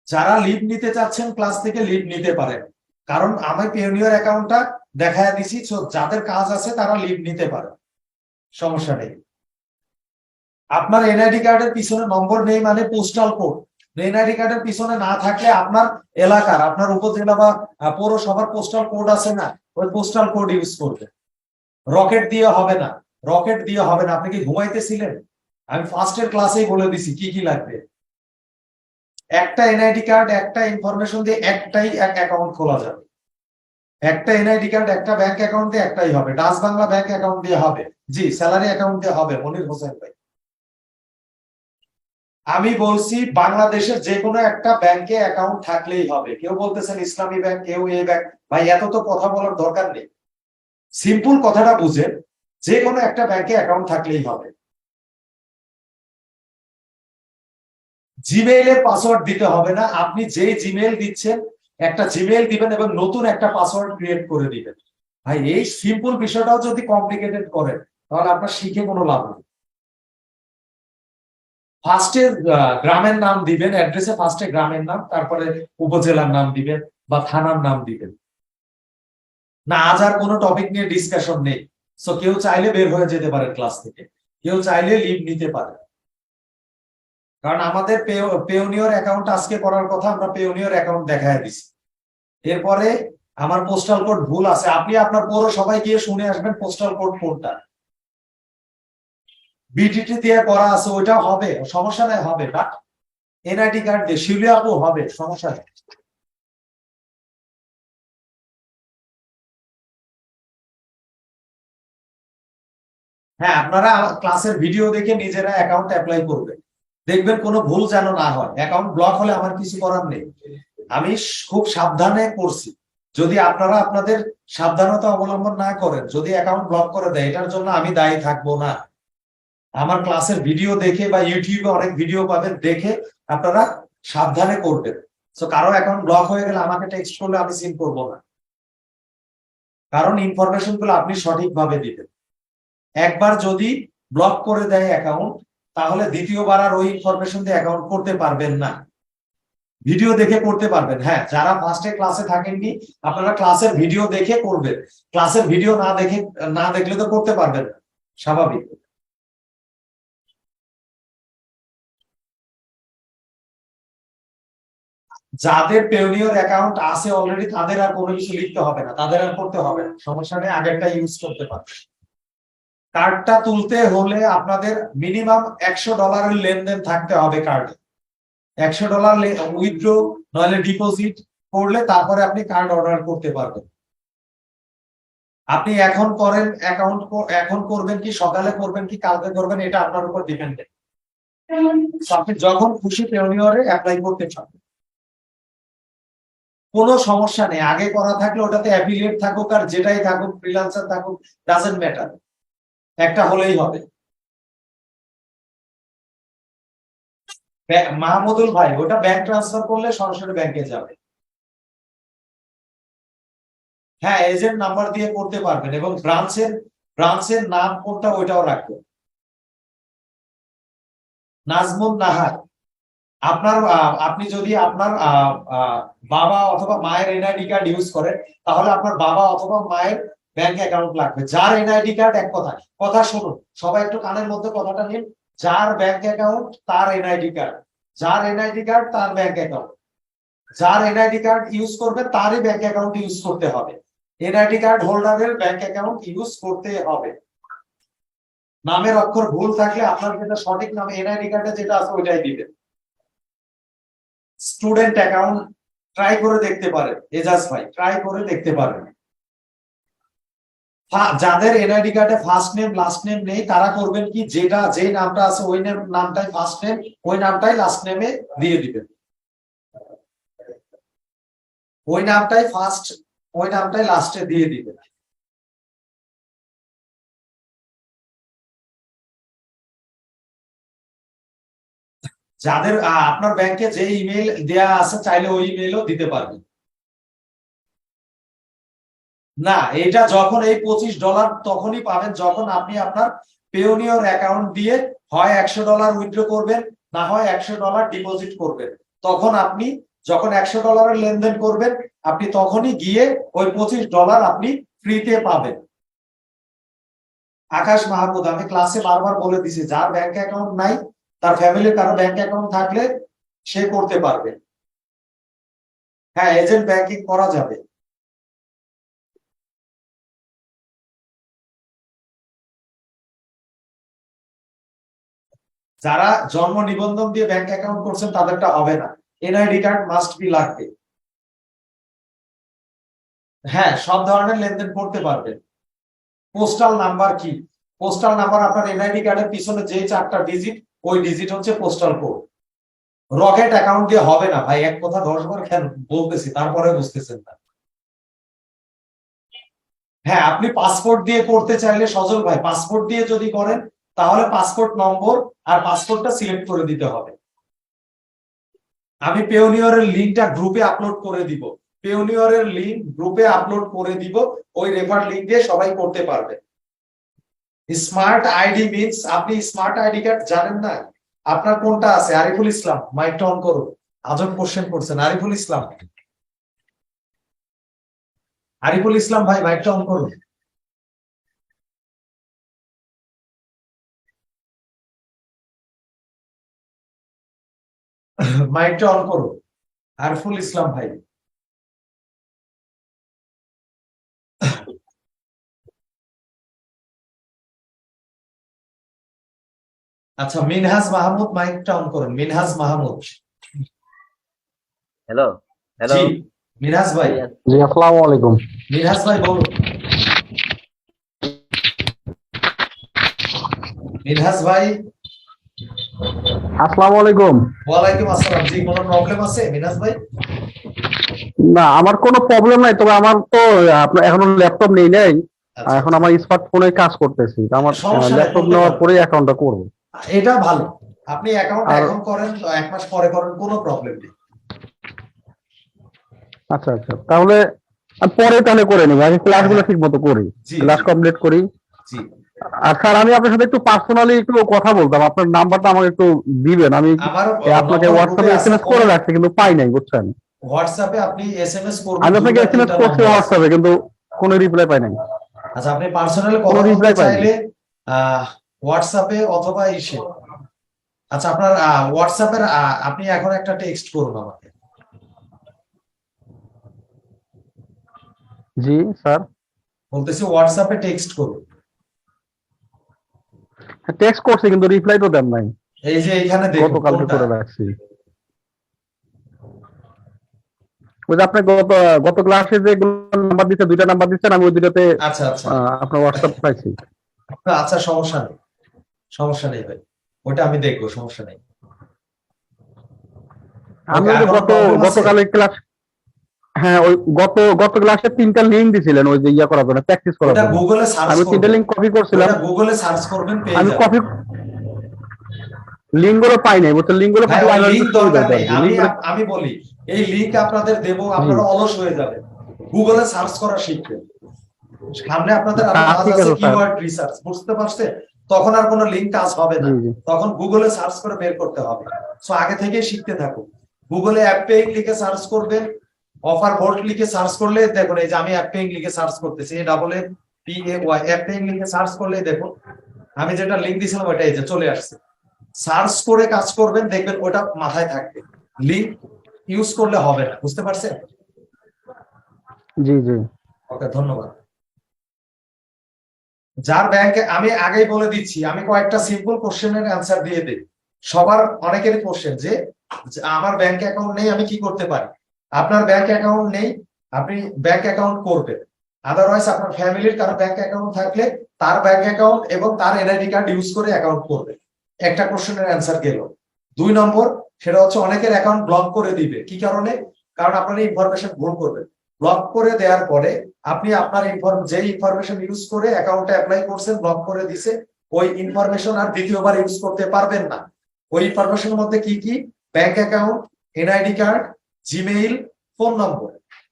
যারা লিভ নিতে চাচ্ছেন ক্লাস থেকে লিভ নিতে পারেন, কারণ আমি পেওনিয়র অ্যাকাউন্টটা দেখায় দিছি, যাদের কাজ আছে তারা লিভ নিতে পারে, সমস্যা নেই। আপনার এনআইডি কার্ডের পিছনে নম্বর নেই মানে পোস্টাল কোড, এনআইডি কার্ডের পিছনে না থাকলে আপনার এলাকার, আপনার উপজেলা বা পৌরসভার পোস্টাল কোড আছে না, ওই পোস্টাল কোড ইউজ করবে। রকেট দিয়ে হবে না, রকেট দিয়ে হবে না। আপনি কি ঘুমাইতেছিলেন? আমি ফার্স্টের ক্লাসেই বলে দিছি কি কি লাগবে। একটা এনআইডি কার্ড, একটা ইনফরমেশন দিয়ে একটাই এক অ্যাকাউন্ট খোলা যাবে। একটা এনআইডি কার্ড একটা ব্যাংক অ্যাকাউন্ট দিয়ে একটাই হবে, ডাচ বাংলা ব্যাংক অ্যাকাউন্ট দিয়ে হবে, জি স্যালারি অ্যাকাউন্ট দিয়ে হবে। মনির হোসেন ভাই, আমি বলছি বাংলাদেশের যে কোনো একটা ব্যাংকে অ্যাকাউন্ট থাকলেই হবে। কেউ বলতেছেন ইসলামী ব্যাংক, কেউ এই ব্যাংক, ভাই এত তো কথা বলার দরকার নেই, সিম্পল কথাটা বুঝেন, যে কোনো একটা ব্যাংকে অ্যাকাউন্ট থাকলেই হবে। জিমেইলের পাসওয়ার্ড দিতে হবে না, আপনি যে জিমেইল দিচ্ছেন একটা জিমেইল দিবেন এবং নতুন একটা পাসওয়ার্ড ক্রিয়েট করে দিবেন। ভাই এই সিম্পল বিষয়টাও যদি কমপ্লিকেটেড করেন তাহলে আপনার শিখে কোনো লাভ নেই। ফার্স্টে গ্রামের নাম দিবেন, অ্যাড্রেসে ফার্স্টে গ্রামের নাম, তারপরে উপজেলার নাম দিবেন বা থানার নাম দিবেন। না, আজ আর কোনো টপিক নিয়ে ডিসকাশন নেই। সো কেউ চাইলে বের হয়ে যেতে পারে ক্লাস থেকে, কেউ চাইলে লিভ নিতে পারে। কারণ আমাদের পেওনিয়র অ্যাকাউন্ট আজকে করার কথা, আমরা পেওনিয়র অ্যাকাউন্ট দেখায় দিছি। এরপরে আমার পোস্টাল কোড ভুল আছে, আপনি আপনার পৌরসভায় গিয়ে শুনে আসবেন পোস্টাল কোড কোনটা। বিটিটি দিয়ে করা আছে, ওইটা হবে, সমস্যা নাই, হবে। বাট এনআইডি কার্ড দিয়ে শিউলি আপু হবে, সমস্যা নেই। হ্যাঁ, আপনারা ক্লাসের ভিডিও দেখে নিজেরা অ্যাকাউন্ট অ্যাপ্লাই করবেন, দেখবেন কোনো ভুল যেন না হয়। অ্যাকাউন্ট ব্লক হলে আমার কিছু করার নেই, আমি খুব সাবধানে করছি। যদি আপনারা আপনাদের সাবধানতা অবলম্বন না করেন, যদি অ্যাকাউন্ট ব্লক করে দেয়, এটার জন্য আমি দায়ী থাকবো না। আমার ক্লাসের ভিডিও দেখে বা ইউটিউবে অনেক ভিডিও পাবেন, দেখে আপনারা সাবধানে করবেন। তো কারো অ্যাকাউন্ট ব্লক হয়ে গেলে আমাকে টেক্সট করলে আমি সিন করবো না, কারণ ইনফরমেশন গুলো আপনি সঠিকভাবে দিবেন। একবার যদি ব্লক করে দেয় অ্যাকাউন্ট, তাহলে দ্বিতীয়বার আর ওই ইনফরমেশন দিয়ে অ্যাকাউন্ট করতে পারবেন না। ভিডিও দেখে করতে পারবেন। হ্যাঁ, যারা ফার্স্টে ক্লাসে থাকেননি আপনারা ক্লাসের ভিডিও দেখে করবেন, ক্লাসের ভিডিও না দেখলে তো করতে পারবেন না, স্বাভাবিক। যাদের পেওনিয়র অ্যাকাউন্ট আছে অলরেডি তাদের আর কোনো কিছু লিখতে হবে না, তাদের আর করতে হবে না, সমস্যা নেই, আগেরটা ইউজ করতে পারবে। কার্ডটা তুলতে হলে আপনাদের মিনিমাম $100 লেনদেন থাকতে হবে কার্ডে। $100 উইথড্র নইলে ডিপোজিট করলে তারপরে আপনি কার্ড অর্ডার করতে পারবেন। আপনি এখন করেন অ্যাকাউন্ট, এখন করবেন কি সকালে করবেন কি কালকে করবেন, এটা আপনার উপর ডিপেন্ডেন্ট। আপনি যখন খুশি পেওনিয়রে অ্যাপ্লাই করতে পারবেন, কোনো সমস্যা নেই। আগে করা থাকলে ওটাতে অ্যাফিলিয়েট থাকুক আর যেটাই থাকুক, ফ্রিল্যান্সার থাকুক, ডাজন্ট ম্যাটার, একটা হলেই হবে। মাহমুদুল ভাই, ওটা ব্যাংক ট্রান্সফার করলে সরাসরি ব্যাংকে যাবে। হ্যাঁ, এজেন্ট নাম্বার দিয়ে করতে পারবেন এবং ব্রাঞ্চের নাম কোনটা ওইটাও রাখবেন। নাজমুন নাহার, আপনার আপনি যদি আপনার বাবা অথবা মায়ের এনআইডি কার্ড ইউজ করেন, তাহলে আপনার বাবা অথবা মায়ের ব্যাংক অ্যাকাউন্ট লাগবে। যার এনআইডি কার্ড, এক কথা শুনুন সবাই, একটু কানের মধ্যে কথাটা নিন। যার ব্যাংক অ্যাকাউন্ট তার এনআইডি কার্ড, যার এনআইডি কার্ড তার ব্যাংক অ্যাকাউন্ট, যার এনআইডি কার্ড ইউজ করবে তারই ব্যাংক অ্যাকাউন্ট ইউজ করতে হবে। এনআইডি কার্ড হোল্ডারের ব্যাংক অ্যাকাউন্ট ইউজ করতে হবে। নামের অক্ষর ভুল থাকলে আপনার যেটা সঠিক নামে এনআইডি কার্ডে যেটা আছে ওইটাই দিবেন। স্টুডেন্ট অ্যাকাউন্ট ট্রাই করে দেখতে পারেন, এজাজ ভাই ট্রাই করে দেখতে পারেন। যাদের এনআইডি কার্ডে ফার্স্ট নেম লাস্ট নেম নেই তারা করবেন কি, যেটা যে নামটা আছে ওই নামটাই ফার্স্ট নেম, ওই নামটাই লাস্ট নেমে দিয়ে দিবেন। ওই নামটাই ফার্স্ট, ওই নামটাই লাস্টে দিয়ে দিবেন। যাদের আপনার ব্যাংকে যে ইমেল দেয়া আছে চাইলে ওই ইমেলও দিতে পারবেন। না, এটা যখন এই $25 তখনই পাবেন যখন আপনি আপনার পেওনিয়র অ্যাকাউন্ট দিয়ে হয় $100 উইথড্র করবেন, না হয় $100 ডিপোজিট করবেন। তখন আপনি যখন $100 লেনদেন করবেন আপনি তখনই গিয়ে ওই $25 আপনি ফ্রিতে পাবেন। আকাশ মাহমুদ, আমি ক্লাসে বারবার বলে দিছি, যার ব্যাংক অ্যাকাউন্ট নাই তার ফ্যামিলির কারো ব্যাংক অ্যাকাউন্ট থাকলে সে করতে পারবে। হ্যাঁ, এজেন্ট ব্যাংকিং করা যাবে। যারা জন্ম নিবন্ধন দিয়ে ব্যাংক অ্যাকাউন্ট করছেন তাদেরটা হবে না, এনআইডি কার্ড মাস্ট বি লাগবে। হ্যাঁ, সব ধরনের লেনদেন করতে পারবেন। পোস্টাল নাম্বার কি? পোস্টাল নাম্বার আপনার এনআইডি কার্ডের পিছনে যে 4টা ডিজিট, ওই ডিজিট হচ্ছে পোস্টাল কোড। রকেট অ্যাকাউন্ট দিয়ে হবে না ভাই, এক কথা 10 বার কেন বলতেছি তারপরে বুঝতেছেন না। হ্যাঁ, আপনি পাসপোর্ট দিয়ে করতে চাইলে সজল ভাই, পাসপোর্ট দিয়ে যদি করেন তাহলে পাসপোর্ট নম্বর আর পাসপোর্টটা সিলেক্ট করে দিতে হবে। আমি পেওনিয়রের লিংকটা গ্রুপে আপলোড করে দিব, পেওনিয়রের লিংক গ্রুপে আপলোড করে দিব, ওই রেফার লিংক দিয়ে সবাই করতে পারবে। স্মার্ট আইডি মিন্স আপনি স্মার্ট আইডি কার্ড জানেন না, আপনার কোনটা আছে? আরিফুল ইসলাম, মাইকটা অন করুন। আজব কোশ্চেন করছেন আরিফুল ইসলাম। আরিফুল ইসলাম ভাই মাইকটা অন করুন। মাইকটা অন করুন আরিফুল ইসলাম ভাই। আচ্ছা, মিনহাজ মাহমুদ মাইকটা অন করুন। মিনহাজ মাহমুদ। হ্যালো হ্যালো জি মিনহাজ ভাই। জি আসসালামু আলাইকুম। মিনহাজ ভাই বলুন। মিনহাজ ভাই। আসসালামু আলাইকুম। ওয়ালাইকুম আসসালাম। জি, কোনো প্রবলেম আছে মিনহাজ ভাই? না, আমার কোনো প্রবলেম নাই, তবে আমার তো আপনার এখনো ল্যাপটপ নেই। আচ্ছা, এখন আমার স্মার্টফোনে কাজ করতেছি, তো আমার সমস্যা নেই, ল্যাপটপ করতে নেওয়ার পারবেন। পরে অ্যাকাউন্টটা করব। এটা ভালো, আপনি অ্যাকাউন্ট আর এখন করেন, 1 মাস পরে করেন, কোনো প্রবলেম নেই। আচ্ছা আচ্ছা, তাহলে আমি পরে তাহলে করে নেব, আগে ক্লাসগুলো হ্যাঁ, ঠিক মতো করি, জি ক্লাস জি কমপ্লিট করি। জি। আর স্যার, আমি আপনার সাথে একটু পার্সোনালি একটু কথা বলতাম, আপনার নাম্বারটা আমাকে একটু দিবেন। আমি আমার আপনাকে নম্বর গ্রুপে হোয়াটসঅ্যাপে আছে, এসএমএস করে রাখছি কিন্তু পাই নাই, বুঝছেন? হোয়াটসঅ্যাপে আপনি এসএমএস করবেন, আমি আপনাকে 2টা এসএমএস 3টা করছি নম্বর আছে। হোয়াটসঅ্যাপে, কিন্তু কোনো রিপ্লাই পাই নাই, আচ্ছা, আপনি পার্সোনালি কোনো কথা বলতে রিপ্লাই পাই নাই। চাইলে হোয়াটসঅ্যাপে অথবা ইসে, আচ্ছা আপনার হোয়াটসঅ্যাপের আপনি এখন একটা টেক্সট করুন আমাকে। জি স্যার, বলতেছি হোয়াটসঅ্যাপে টেক্সট করুন। টেক্সট করছি কিন্তু রিপ্লাই তো দেন নাই। এই যে এইখানে দেখুন গতকালকে কোনটা। করে রাখছি। ওই যে আপনি গত ক্লাসে যে নাম্বার দিচ্ছে, 2টা নাম্বার দিচ্ছেন, আমি ওই 2টাতে আচ্ছা আচ্ছা আপনার হোয়াটসঅ্যাপ পাইছি। আচ্ছা, সমস্যা নেই, সমস্যা নেই ভাই, ওটা আমি দেখবো, সমস্যা নেই। আমি ওকে, ওই আর যে কোনো প্রবলেম আছে? গতকালের ক্লাস, হ্যাঁ ওই গত ক্লাসে 3টা লিঙ্ক দিছিলেন ওই যে ইয়া করার জন্য, প্র্যাকটিস করার ওটা জন্য। গুগলে সার্চ আমি 3টা করবেন, লিঙ্ক কপি করছিলাম, ওটা গুগলে সার্চ করবেন, পেয়ে আমি যাবেন। কপি লিঙ্ক গুলো পাই নাই, বুঝছেন? লিঙ্ক গুলো ভাই পাইলে ওই আমার লিংক একটু সুবিধা দরকার হতো নেই, আর কি। আমি লিঙ্ক আমি বলি এই লিংক আপনাদের দেব, জি আপনারা অলস হয়ে যাবেন, গুগলে সার্চ করা শিখবেন। সামনে আপনাদের আরো কাজ ঠিক আছে, আছে স্যার। কিওয়ার্ড রিসার্চ, বুঝতে পারছেন? তখন আর কোনো লিংক কাজ হবে না, জি জি তখন গুগলে সার্চ করে বের করতে হবে। সো আগে থেকে শিখতে থাকুন। গুগলে অ্যাপ পেইং লিখে সার্চ করবেন, অফার ভোল্ট লিখে সার্চ করলে দেখুন, এই যে আমি অ্যাপ পেইং লিখে সার্চ করতেছি, AAAPAY অ্যাপ পেইং লিখে সার্চ করলে দেখুন আমি যেটা লিংক দিয়েছিলাম ওইটা এই যে চলে আসছে। সার্চ করে কাজ করবেন, দেখবেন ওটা মাথায় থাকবে, লিংক ইউজ করলে হবে না। বুঝতে পারছেন? জি জি। ওকে, ধন্যবাদ। যার ব্যাংকে, আমি আগেই বলে দিচ্ছি, আমি কয়েকটা সিম্পল কোশ্চেনের অ্যান্সার দিয়ে দিই। সবার অনেকেরই কোশ্চেন যে আমার ব্যাংক অ্যাকাউন্ট নেই, আমি কি করতে পারি? আপনার ব্যাংক অ্যাকাউন্ট নেই, আপনি ব্যাংক অ্যাকাউন্ট করবেন। আদারওয়াইজ আপনার ফ্যামিলির কারো ব্যাংক অ্যাকাউন্ট থাকলে তার ব্যাংক অ্যাকাউন্ট এবং তার এনআইডি কার্ড ইউজ করে অ্যাকাউন্ট করবে। একটা কোশ্চেনের অ্যান্সার গেল। 2 নম্বর, সেটা হচ্ছে অনেকের অ্যাকাউন্ট ব্লক করে দিবে। কি কারণে? কারণ আপনার ইনফরমেশন ভুল করবে। ব্লক করে দেওয়ার পরে আপনি আপনার যে ইনফরমেশন ইউজ করে অ্যাকাউন্টে অ্যাপ্লাই করছেন, ব্লক করে দিছে, ওই ইনফরমেশন আর দ্বিতীয়বার ইউজ করতে পারবেন না। ওই ইনফরমেশনের মধ্যে কি কি? Bank account, NID card, Gmail, phone নম্বর।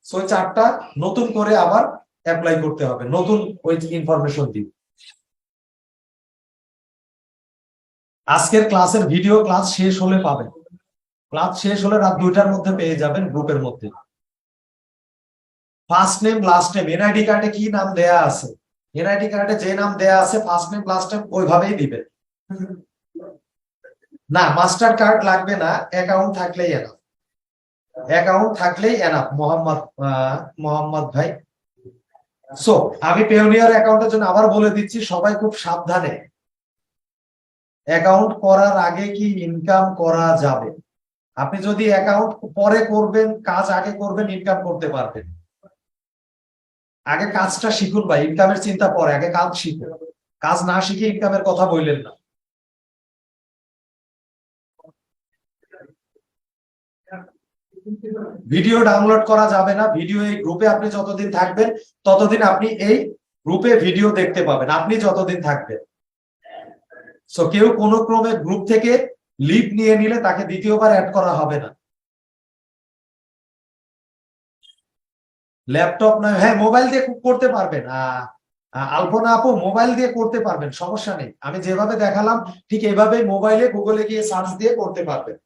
সো 4টা নতুন করে আবার অ্যাপ্লাই করতে হবে, নতুন ওই ইনফরমেশন দিয়ে। আজকের ক্লাসের ভিডিও ক্লাস শেষ হলে পাবেন। ক্লাস শেষ হলে রাত 2টার মধ্যে পেয়ে যাবেন গ্রুপের মধ্যে। First name last name, NID কার্ডে কি নাম দেয়া আছে, এনআইডি কার্ডে যে নাম দেয়া আছে ফার্স্ট নেম লাস্ট নেম ওইভাবেই দিবেন। না, মাস্টার কার্ড লাগবে না, অ্যাকাউন্ট থাকলেই এনাফ। অ্যাকাউন্ট থাকলেই এনাফ। মোহাম্মদ ভাই। সো আমি পেওনিয়ার অ্যাকাউন্টের জন্য আবার বলে দিচ্ছি, সবাই খুব সাবধানে। অ্যাকাউন্ট করার আগে কি ইনকাম করা যাবে? আপনি যদি অ্যাকাউন্ট পরে করবেন, কাজ আগে করবেন, ইনকাম করতে পারবেন। আগে কাজটা শিখুন ভাই, ইনকামের চিন্তা পরে, আগে কাজ শিখুন। কাজ না শিখে ইনকামের কথা বললেন না। ভিডিও ডাউনলোড করা যাবে না। ভিডিও এই গ্রুপে আপনি যতদিন থাকবেন ততদিন আপনি এই গ্রুপে ভিডিও দেখতে পাবেন, আপনি যতদিন থাকবেন। সো কেউ কোনো ক্রমে গ্রুপ থেকে লিভ নিয়ে নিলে তাকে দ্বিতীয়বার অ্যাড করা হবে না। ল্যাপটপ না, হ্যাঁ মোবাইল দিয়ে করতে পারবেন। আলপনা আপু, মোবাইল দিয়ে করতে পারবেন, সমস্যা নেই। আমি যেভাবে দেখালাম ঠিক এইভাবে মোবাইলে গুগলে গিয়ে সার্চ দিয়ে করতে পারবেন।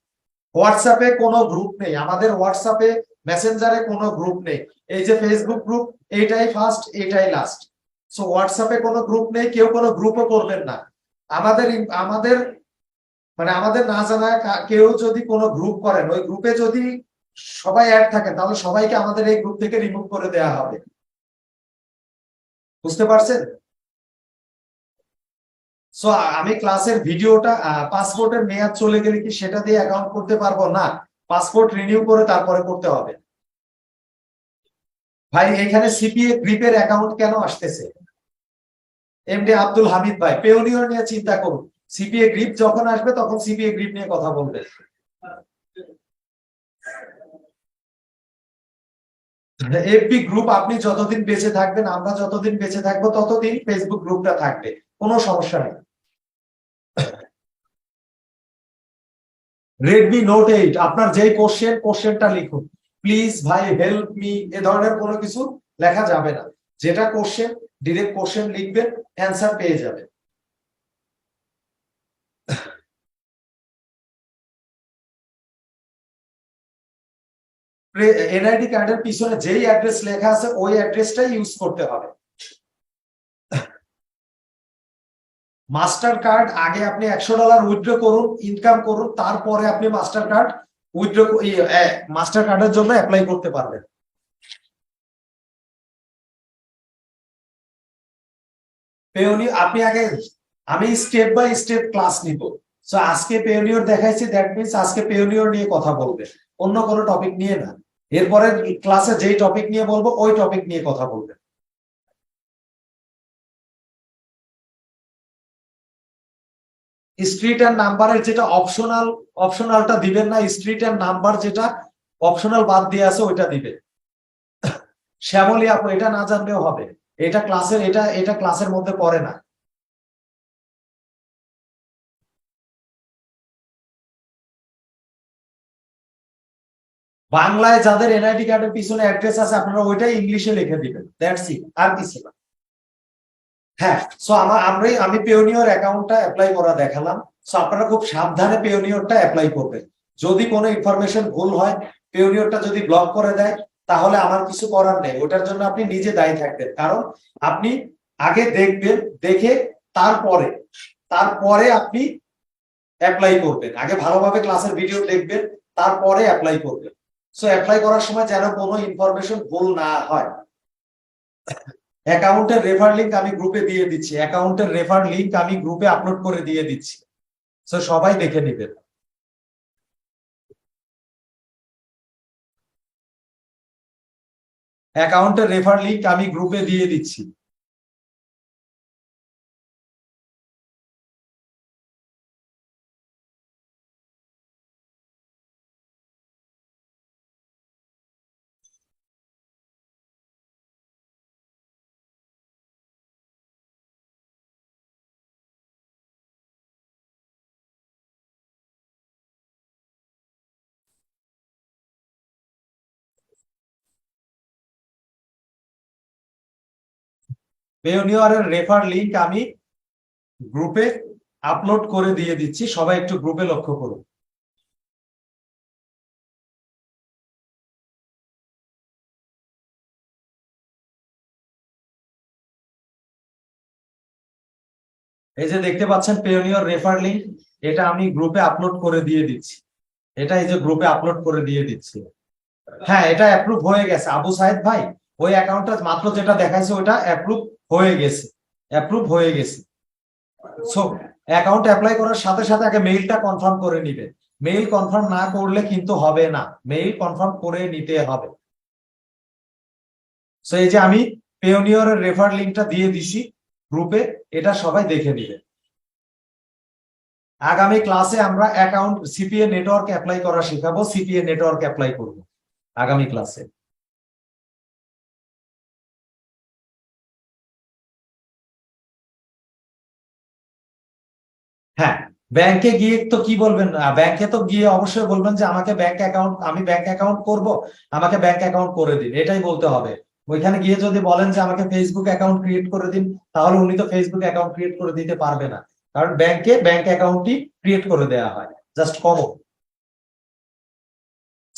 হোয়াটসঅ্যাপে কোনো গ্রুপ নেই আমাদের, হোয়াটসঅ্যাপে মেসেঞ্জারে কোনো গ্রুপ নেই। এই যে ফেসবুক গ্রুপ, এইটাই ফার্স্ট, এইটাই লাস্ট। সো হোয়াটসঅ্যাপে কোনো গ্রুপ নেই, কেউ কোনো গ্রুপও করবেন না। আমাদের আমাদের মানে আমাদের না জানা কেউ যদি কোনো গ্রুপ করেন, ওই গ্রুপে যদি সবাই অ্যাড থাকেন তাহলে সবাইকে আমাদের এই গ্রুপ থেকে রিমুভ করে দেওয়া হবে। বুঝতে পারছেন? সো আমি ক্লাসের ভিডিওটা, পাসপোর্টের মেয়াদ চলে গেলে কি সেটা দিয়ে অ্যাকাউন্ট করতে পারবো না? পাসপোর্ট রিনিউ করে তারপরে করতে হবে। ভাই এখানে সিপিএ গ্রিপের অ্যাকাউন্ট কেন আসতেছে? এমডি আব্দুল হামিদ ভাই, পেওনিয়র নিয়ে চিন্তা করুন। সিপিএ গ্রিপ যখন আসবে তখন সিপিএ গ্রিপ নিয়ে কথা বলবে। এফবি গ্রুপ আপনি যতদিন বেঁচে থাকবেন, আমরা যতদিন বেঁচে থাকবো ততদিন ফেসবুক গ্রুপটা থাকবে, কোনো সমস্যা নেই। রেডমি নোট 8, আপনার যেই কোশ্চেনটা লিখুন প্লিজ ভাই, হেল্প মি, এ ধরনের কোনো কিছু লেখা যাবে না। যেটা কোশ্চেন, ডিরেক্ট কোশ্চেন লিখবেন, অ্যান্সার পেয়ে যাবেন। এনআইডি কার্ডের পিছনে যেই অ্যাড্রেস লেখা আছে ওই অ্যাড্রেসটাই ইউজ করতে হবে। মাস্টার কার্ড আগে আপনি $100 উইথড্র করুন, ইনকাম করুন, তারপরে আপনি মাস্টার কার্ড উইথড্র, মাস্টার কার্ডের জন্য অ্যাপ্লাই করতে পারবেন। পেওনিয়র আপনি আগে, আমি স্টেপ বাই স্টেপ ক্লাস নিব। সো আজকে পেওনিয়র দেখাইছি, দ্যাট মিন্স আজকে পেওনিয়র নিয়ে কথা বলবে, অন্য কোনো টপিক নিয়ে না। এরপরে ক্লাসে যেই টপিক নিয়ে বলবো ওই টপিক নিয়ে কথা বলবে। স্ট্রিট এন্ড নাম্বারের যেটা অপশনালটা দিবেন না, স্ট্রিট এন্ড নাম্বার যেটা অপশনাল বাদ দিয়ে আছে ওইটা দিবে। শ্যামলী আপু, এটা না জানলেও হবে, এটা ক্লাসের, এটা ক্লাসের মধ্যে পড়ে না। বাংলায় যাদের এনআইডি কার্ডের পিছনে অ্যাড্রেস আছে আপনারা ওইটাই ইংলিশে লিখে দিবেন, দ্যাটস ইট, আর কিছু না। হ্যাঁ, সো আমি পেওনিয়র অ্যাকাউন্টটা অ্যাপ্লাই করা দেখালাম। সো আপনারা খুব সাবধানে পেওনিয়রটা অ্যাপ্লাই করবেন। যদি কোনো ইনফরমেশন ভুল হয়, পেওনিয়রটা যদি ব্লক করে দেয়, তাহলে আমার কিছু করার নেই, ওটার জন্য আপনি নিজে দায়ী থাকবেন। কারণ আপনি আগে দেখবেন, দেখে তারপরে তারপরে আপনি অ্যাপ্লাই করবেন। আগে ভালোভাবে ক্লাসের ভিডিও দেখবেন, তারপরে অ্যাপ্লাই করবেন। সো অ্যাপ্লাই করার সময় যেন কোনো ইনফরমেশন ভুল না হয়। অ্যাকাউন্টের রেফার লিংক আমি গ্রুপে দিয়ে দিচ্ছি, অ্যাকাউন্টের রেফার লিংক আমি গ্রুপে আপলোড করে দিয়ে দিচ্ছি, সো সবাই দেখে নেবেন। অ্যাকাউন্টের রেফার লিংক আমি গ্রুপে দিয়ে দিচ্ছি। পেওনিয়রের রেফার লিংক আমি গ্রুপে আপলোড করে দিয়ে দিচ্ছি, সবাই একটু গ্রুপে লক্ষ্য করুন। এই যে দেখতে পাচ্ছেন পেওনিয়র রেফার লিংক, এটা আমি গ্রুপে আপলোড করে দিয়ে দিচ্ছি, এটা এই যে গ্রুপে আপলোড করে দিয়ে দিচ্ছি। হ্যাঁ, এটা অ্যাপ্রুভ হয়ে গেছে আবু সাহেদ ভাই, ওই অ্যাকাউন্টটা মাত্র যেটা দেখাইছে ওটা অ্যাপ্রুভ হয়ে গেছে, অ্যাপ্রুভ হয়ে গেছে। সো অ্যাকাউন্ট অ্যাপ্লাই করার সাথে সাথে আগে মেইলটা কনফার্ম করে নিবেন, মেইল কনফার্ম না করলে কিন্তু হবে না, মেইল কনফার্ম করে নিতে হবে। সো এই যে আমি পেওনিয়রের রেফার লিংকটা দিয়ে দিছি গ্রুপে, এটা সবাই দেখে নেবেন। আগামী ক্লাসে আমরা অ্যাকাউন্ট সিপিএ নেটওয়ার্ক অ্যাপ্লাই করা শেখাবো, সিপিএ নেটওয়ার্ক অ্যাপ্লাই করব আগামী ক্লাসে। হ্যাঁ, ব্যাংকে গিয়ে তো কি বলবেন, ব্যাংকে তো গিয়ে অবশ্যই বলবেন যে আমাকে ব্যাংক অ্যাকাউন্ট, আমি ব্যাংক অ্যাকাউন্ট করব, আমাকে ব্যাংক অ্যাকাউন্ট করে দিন, এটাই বলতে হবে। ওইখানে গিয়ে যদি বলেন যে আমাকে ফেসবুক অ্যাকাউন্ট ক্রিয়েট করে দিন, তাহলে উনি তো ফেসবুক অ্যাকাউন্ট ক্রিয়েট করে দিতে পারবে না, কারণ ব্যাংকে ব্যাংক অ্যাকাউন্টই ক্রিয়েট করে দেওয়া হয়, জাস্ট কমন।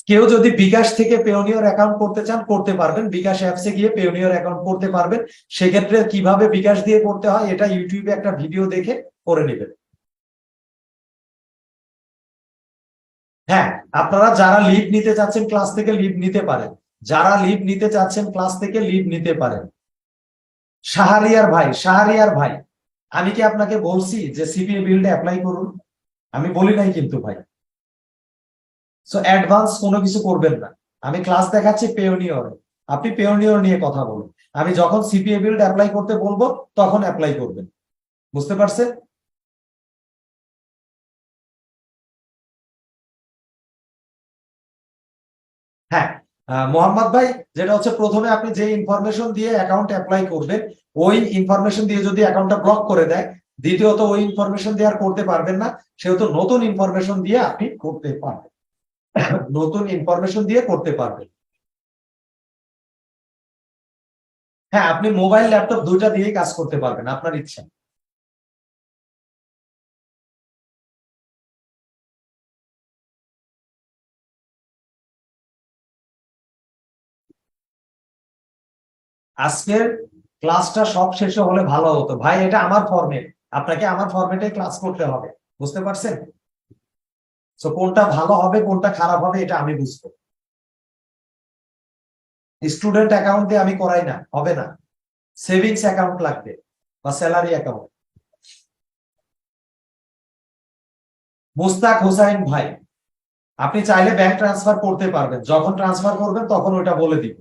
কেউ যদি বিকাশ থেকে পেওনিয়র অ্যাকাউন্ট করতে চান করতে পারবেন, বিকাশ অ্যাপসে গিয়ে পেওনিয়র অ্যাকাউন্ট করতে পারবেন। সেক্ষেত্রে কিভাবে বিকাশ দিয়ে করতে হয় এটা ইউটিউবে একটা ভিডিও দেখে করে নেবেন। হ্যাঁ, আপনারা যারা লিভ নিতে চাচ্ছেন ক্লাস থেকে লিভ নিতে পারেন, যারা লিভ নিতে চাচ্ছেন ক্লাস থেকে লিভ নিতে পারেন। শাহরিয়ার ভাই, শাহরিয়ার ভাই, আমি কি আপনাকে বলছি যে সিপিএ বিল্ডে অ্যাপ্লাই করুন? আমি বলি নাই কিন্তু ভাই। সো অ্যাডভান্স কোনো কিছু করবেন না, আমি ক্লাস দেখাচ্ছি পেওনিয়র, আপনি পেওনিয়র নিয়ে কথা বলুন। আমি যখন সিপিএ বিল্ড অ্যাপ্লাই করতে বলবো তখন অ্যাপ্লাই করবেন, বুঝতে পারছেন? হ্যাঁ, মোহাম্মদ ভাই, যেটা হচ্ছে প্রথমে আপনি যে ইনফরমেশন দিয়ে অ্যাকাউন্ট অ্যাপ্লাই করবেন, ওই ইনফরমেশন দিয়ে যদি অ্যাকাউন্টটা ব্লক করে দেয়, দ্বিতীয়ত ওই ইনফরমেশন দিয়ে আর করতে পারবেন না, সেহেতু নতুন ইনফরমেশন দিয়ে আপনি করতে পারবেন, নতুন ইনফরমেশন দিয়ে করতে পারবেন। হ্যাঁ, আপনি মোবাইল ল্যাপটপ দুইটা দিয়েই কাজ করতে পারবেন, আপনার ইচ্ছা। আজকের ক্লাসটা সব শেষে হলে ভালো হতো ভাই, এটা আমার ফরম্যাট, আপনাকে আমার ফরম্যাটে ক্লাস করতে হবে, বুঝতে পারছেন? তো কোনটা ভালো হবে কোনটা খারাপ হবে এটা আমি বুঝবো। স্টুডেন্ট অ্যাকাউন্ট দিয়ে আমি করাই না, হবে না, সেভিংস অ্যাকাউন্ট লাগবে বা স্যালারি অ্যাকাউন্ট। মুস্তাক হোসাইন ভাই, আপনি চাইলে ব্যাংক ট্রান্সফার করতে পারবেন, যখন ট্রান্সফার করবেন তখন ওইটা বলে দিব।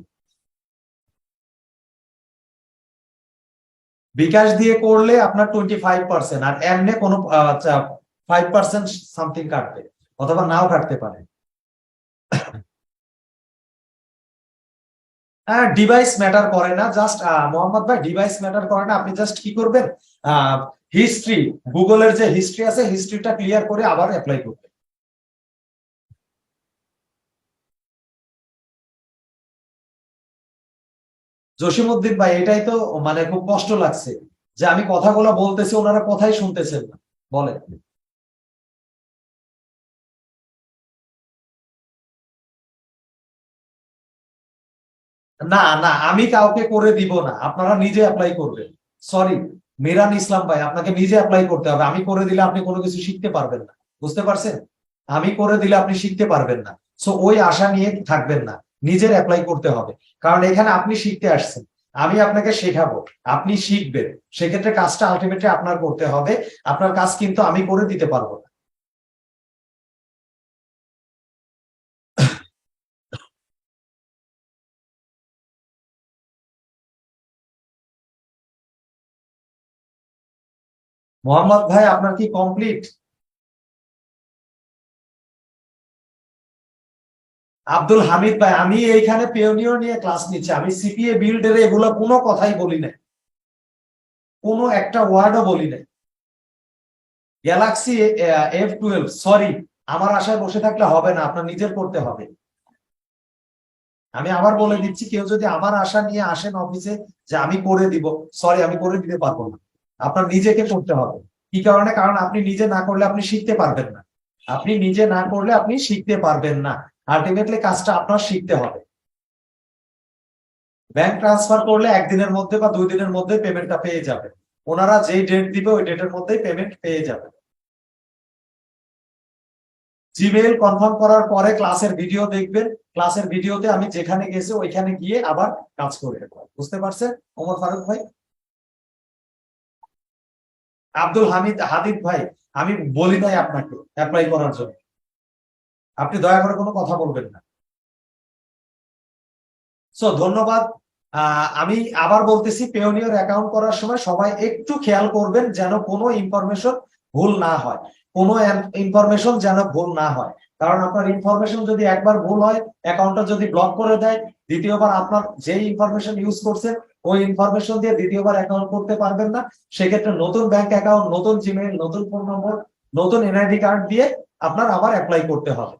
বিকাশ দিয়ে করলে আপনার 25%, আর এমনি কোনো 5% সামথিং কাটবে, অথবা নাও কাটতে পারে। হ্যাঁ, ডিভাইস ম্যাটার করে না, জাস্ট মোহাম্মদ ভাই ডিভাইস ম্যাটার করে না, আপনি জাস্ট কি করবেন, হিস্ট্রি, গুগলের যে হিস্ট্রি আছে হিস্ট্রিটা ক্লিয়ার করে আবার অ্যাপ্লাই করবেন। জসিমউদ্দিন ভাই, এটাই তো মানে খুব কষ্ট লাগছে যে আমি কথাগুলো বলতেছি ওনারা কথাই শুনতেছেন না, বলেন। না না, আমি কাউকে করে দিব না, আপনারা নিজে অ্যাপ্লাই করবেন। সরি মিরান ইসলাম ভাই, আপনাকে নিজে অ্যাপ্লাই করতে হবে। আমি করে দিলে আপনি কোনো কিছু শিখতে পারবেন না, বুঝতে পারছেন? আমি করে দিলে আপনি শিখতে পারবেন না। সো ওই আশা নিয়ে থাকবেন না, নিজের অ্যাপ্লাই করতে হবে। কারণ এখানে আপনি শিখতে আসছেন, আমি আপনাকে শেখাবো, আপনি শিখবেন। সেক্ষেত্রে কাজটা আলটিমেটলি আপনার করতে হবে। আপনার কাজ কিন্তু আমি করে দিতে পারবো না। মোহাম্মদ ভাই, আপনার কি কমপ্লিট? আব্দুল হামিদ ভাই, আমি এইখানে পেওনিয়র নিয়ে ক্লাস নিচ্ছি, আমি সিপিএ বিল্ডের এগুলো কোনো কথাই বলি নাই, কোনো একটা ওয়ার্ডও বলি নাই। গ্যালাক্সি F12, সরি, আমার আশায় বসে থাকলে হবে না, আপনার নিজের করতে হবে। আমি আবার বলে দিচ্ছি, কেউ যদি আমার আশা নিয়ে আসেন অফিসে যে আমি করে দিব, সরি, আমি করে দিতে পারবো না। আপনার নিজেকে করতে হবে। কি কারণে? কারণ আপনি নিজে না করলে আপনি শিখতে পারবেন না। আপনি নিজে না করলে আপনি শিখতে পারবেন না। আলটিমেটলি কাজটা আপনার শিখতে হবে। ব্যাংক ট্রান্সফার করলে একদিনের মধ্যে বা 2 দিনের মধ্যে পেমেন্টটা পেয়ে যাবে। ওনারা যে ডেট দিবে ওই ডেটের মধ্যেই পেমেন্ট পেয়ে যাবে। জিমেইল কনফার্ম করার পরে ক্লাসের ভিডিও দেখবেন। ক্লাসের ভিডিওতে আমি যেখানে গেছি ওইখানে গিয়ে আবার কাজ করবেন। বুঝতে পারছেন ওমর ফারুক ভাই? আব্দুল হাদিদ ভাই, আমি বলি নাই আপনাকে অ্যাপ্লাই করার জন্য, আপনি দয়া করে কোনো কথা বলবেন না। সো ধন্যবাদ। আমি আবার বলতেছি, পেওনিয়র অ্যাকাউন্ট করার সময় সবাই একটু খেয়াল করবেন যেন কোনো ইনফরমেশন ভুল না হয়, কোনো ইনফরমেশন যেন ভুল না হয়। কারণ আপনার ইনফরমেশন যদি একবার ভুল হয়, অ্যাকাউন্টটা যদি ব্লক করে দেয়, দ্বিতীয়বার আপনার যেই ইনফরমেশন ইউজ করছেন ওই ইনফরমেশন দিয়ে দ্বিতীয়বার অ্যাকাউন্ট করতে পারবেন না। সেক্ষেত্রে নতুন ব্যাংক অ্যাকাউন্ট, নতুন জিমেইল, নতুন ফোন নম্বর, নতুন এনআইডি কার্ড দিয়ে আপনার আবার অ্যাপ্লাই করতে হবে।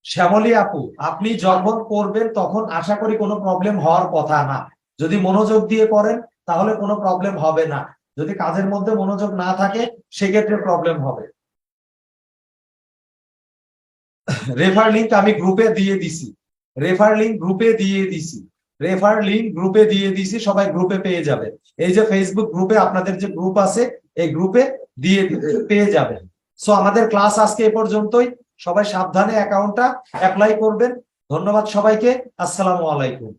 শ্যামলী আপু, আপনি যখন করবেন তখন আশা করি কোনো প্রবলেম হওয়ার কথা না। যদি মনোযোগ দিয়ে করেন তাহলে কোনো প্রবলেম হবে না। যদি কাজের মধ্যে মনোযোগ না থাকে সেক্ষেত্রে প্রবলেম হবে। রেফার লিংক আমি গ্রুপে দিয়ে দিছি, রেফার লিংক গ্রুপে দিয়ে দিছি, রেফার লিংক গ্রুপে দিয়ে দিছি, সবাই গ্রুপে পেয়ে যাবেন। এই যে ফেসবুক গ্রুপে আপনাদের যে গ্রুপ আছে এই গ্রুপে দিয়ে পেয়ে যাবেন। সো আমাদের ক্লাস আজকে এ পর্যন্তই। সবাই সাবধানে অ্যাকাউন্টটা অ্যাপ্লাই করবেন। ধন্যবাদ সবাইকে। আসসালামু আলাইকুম।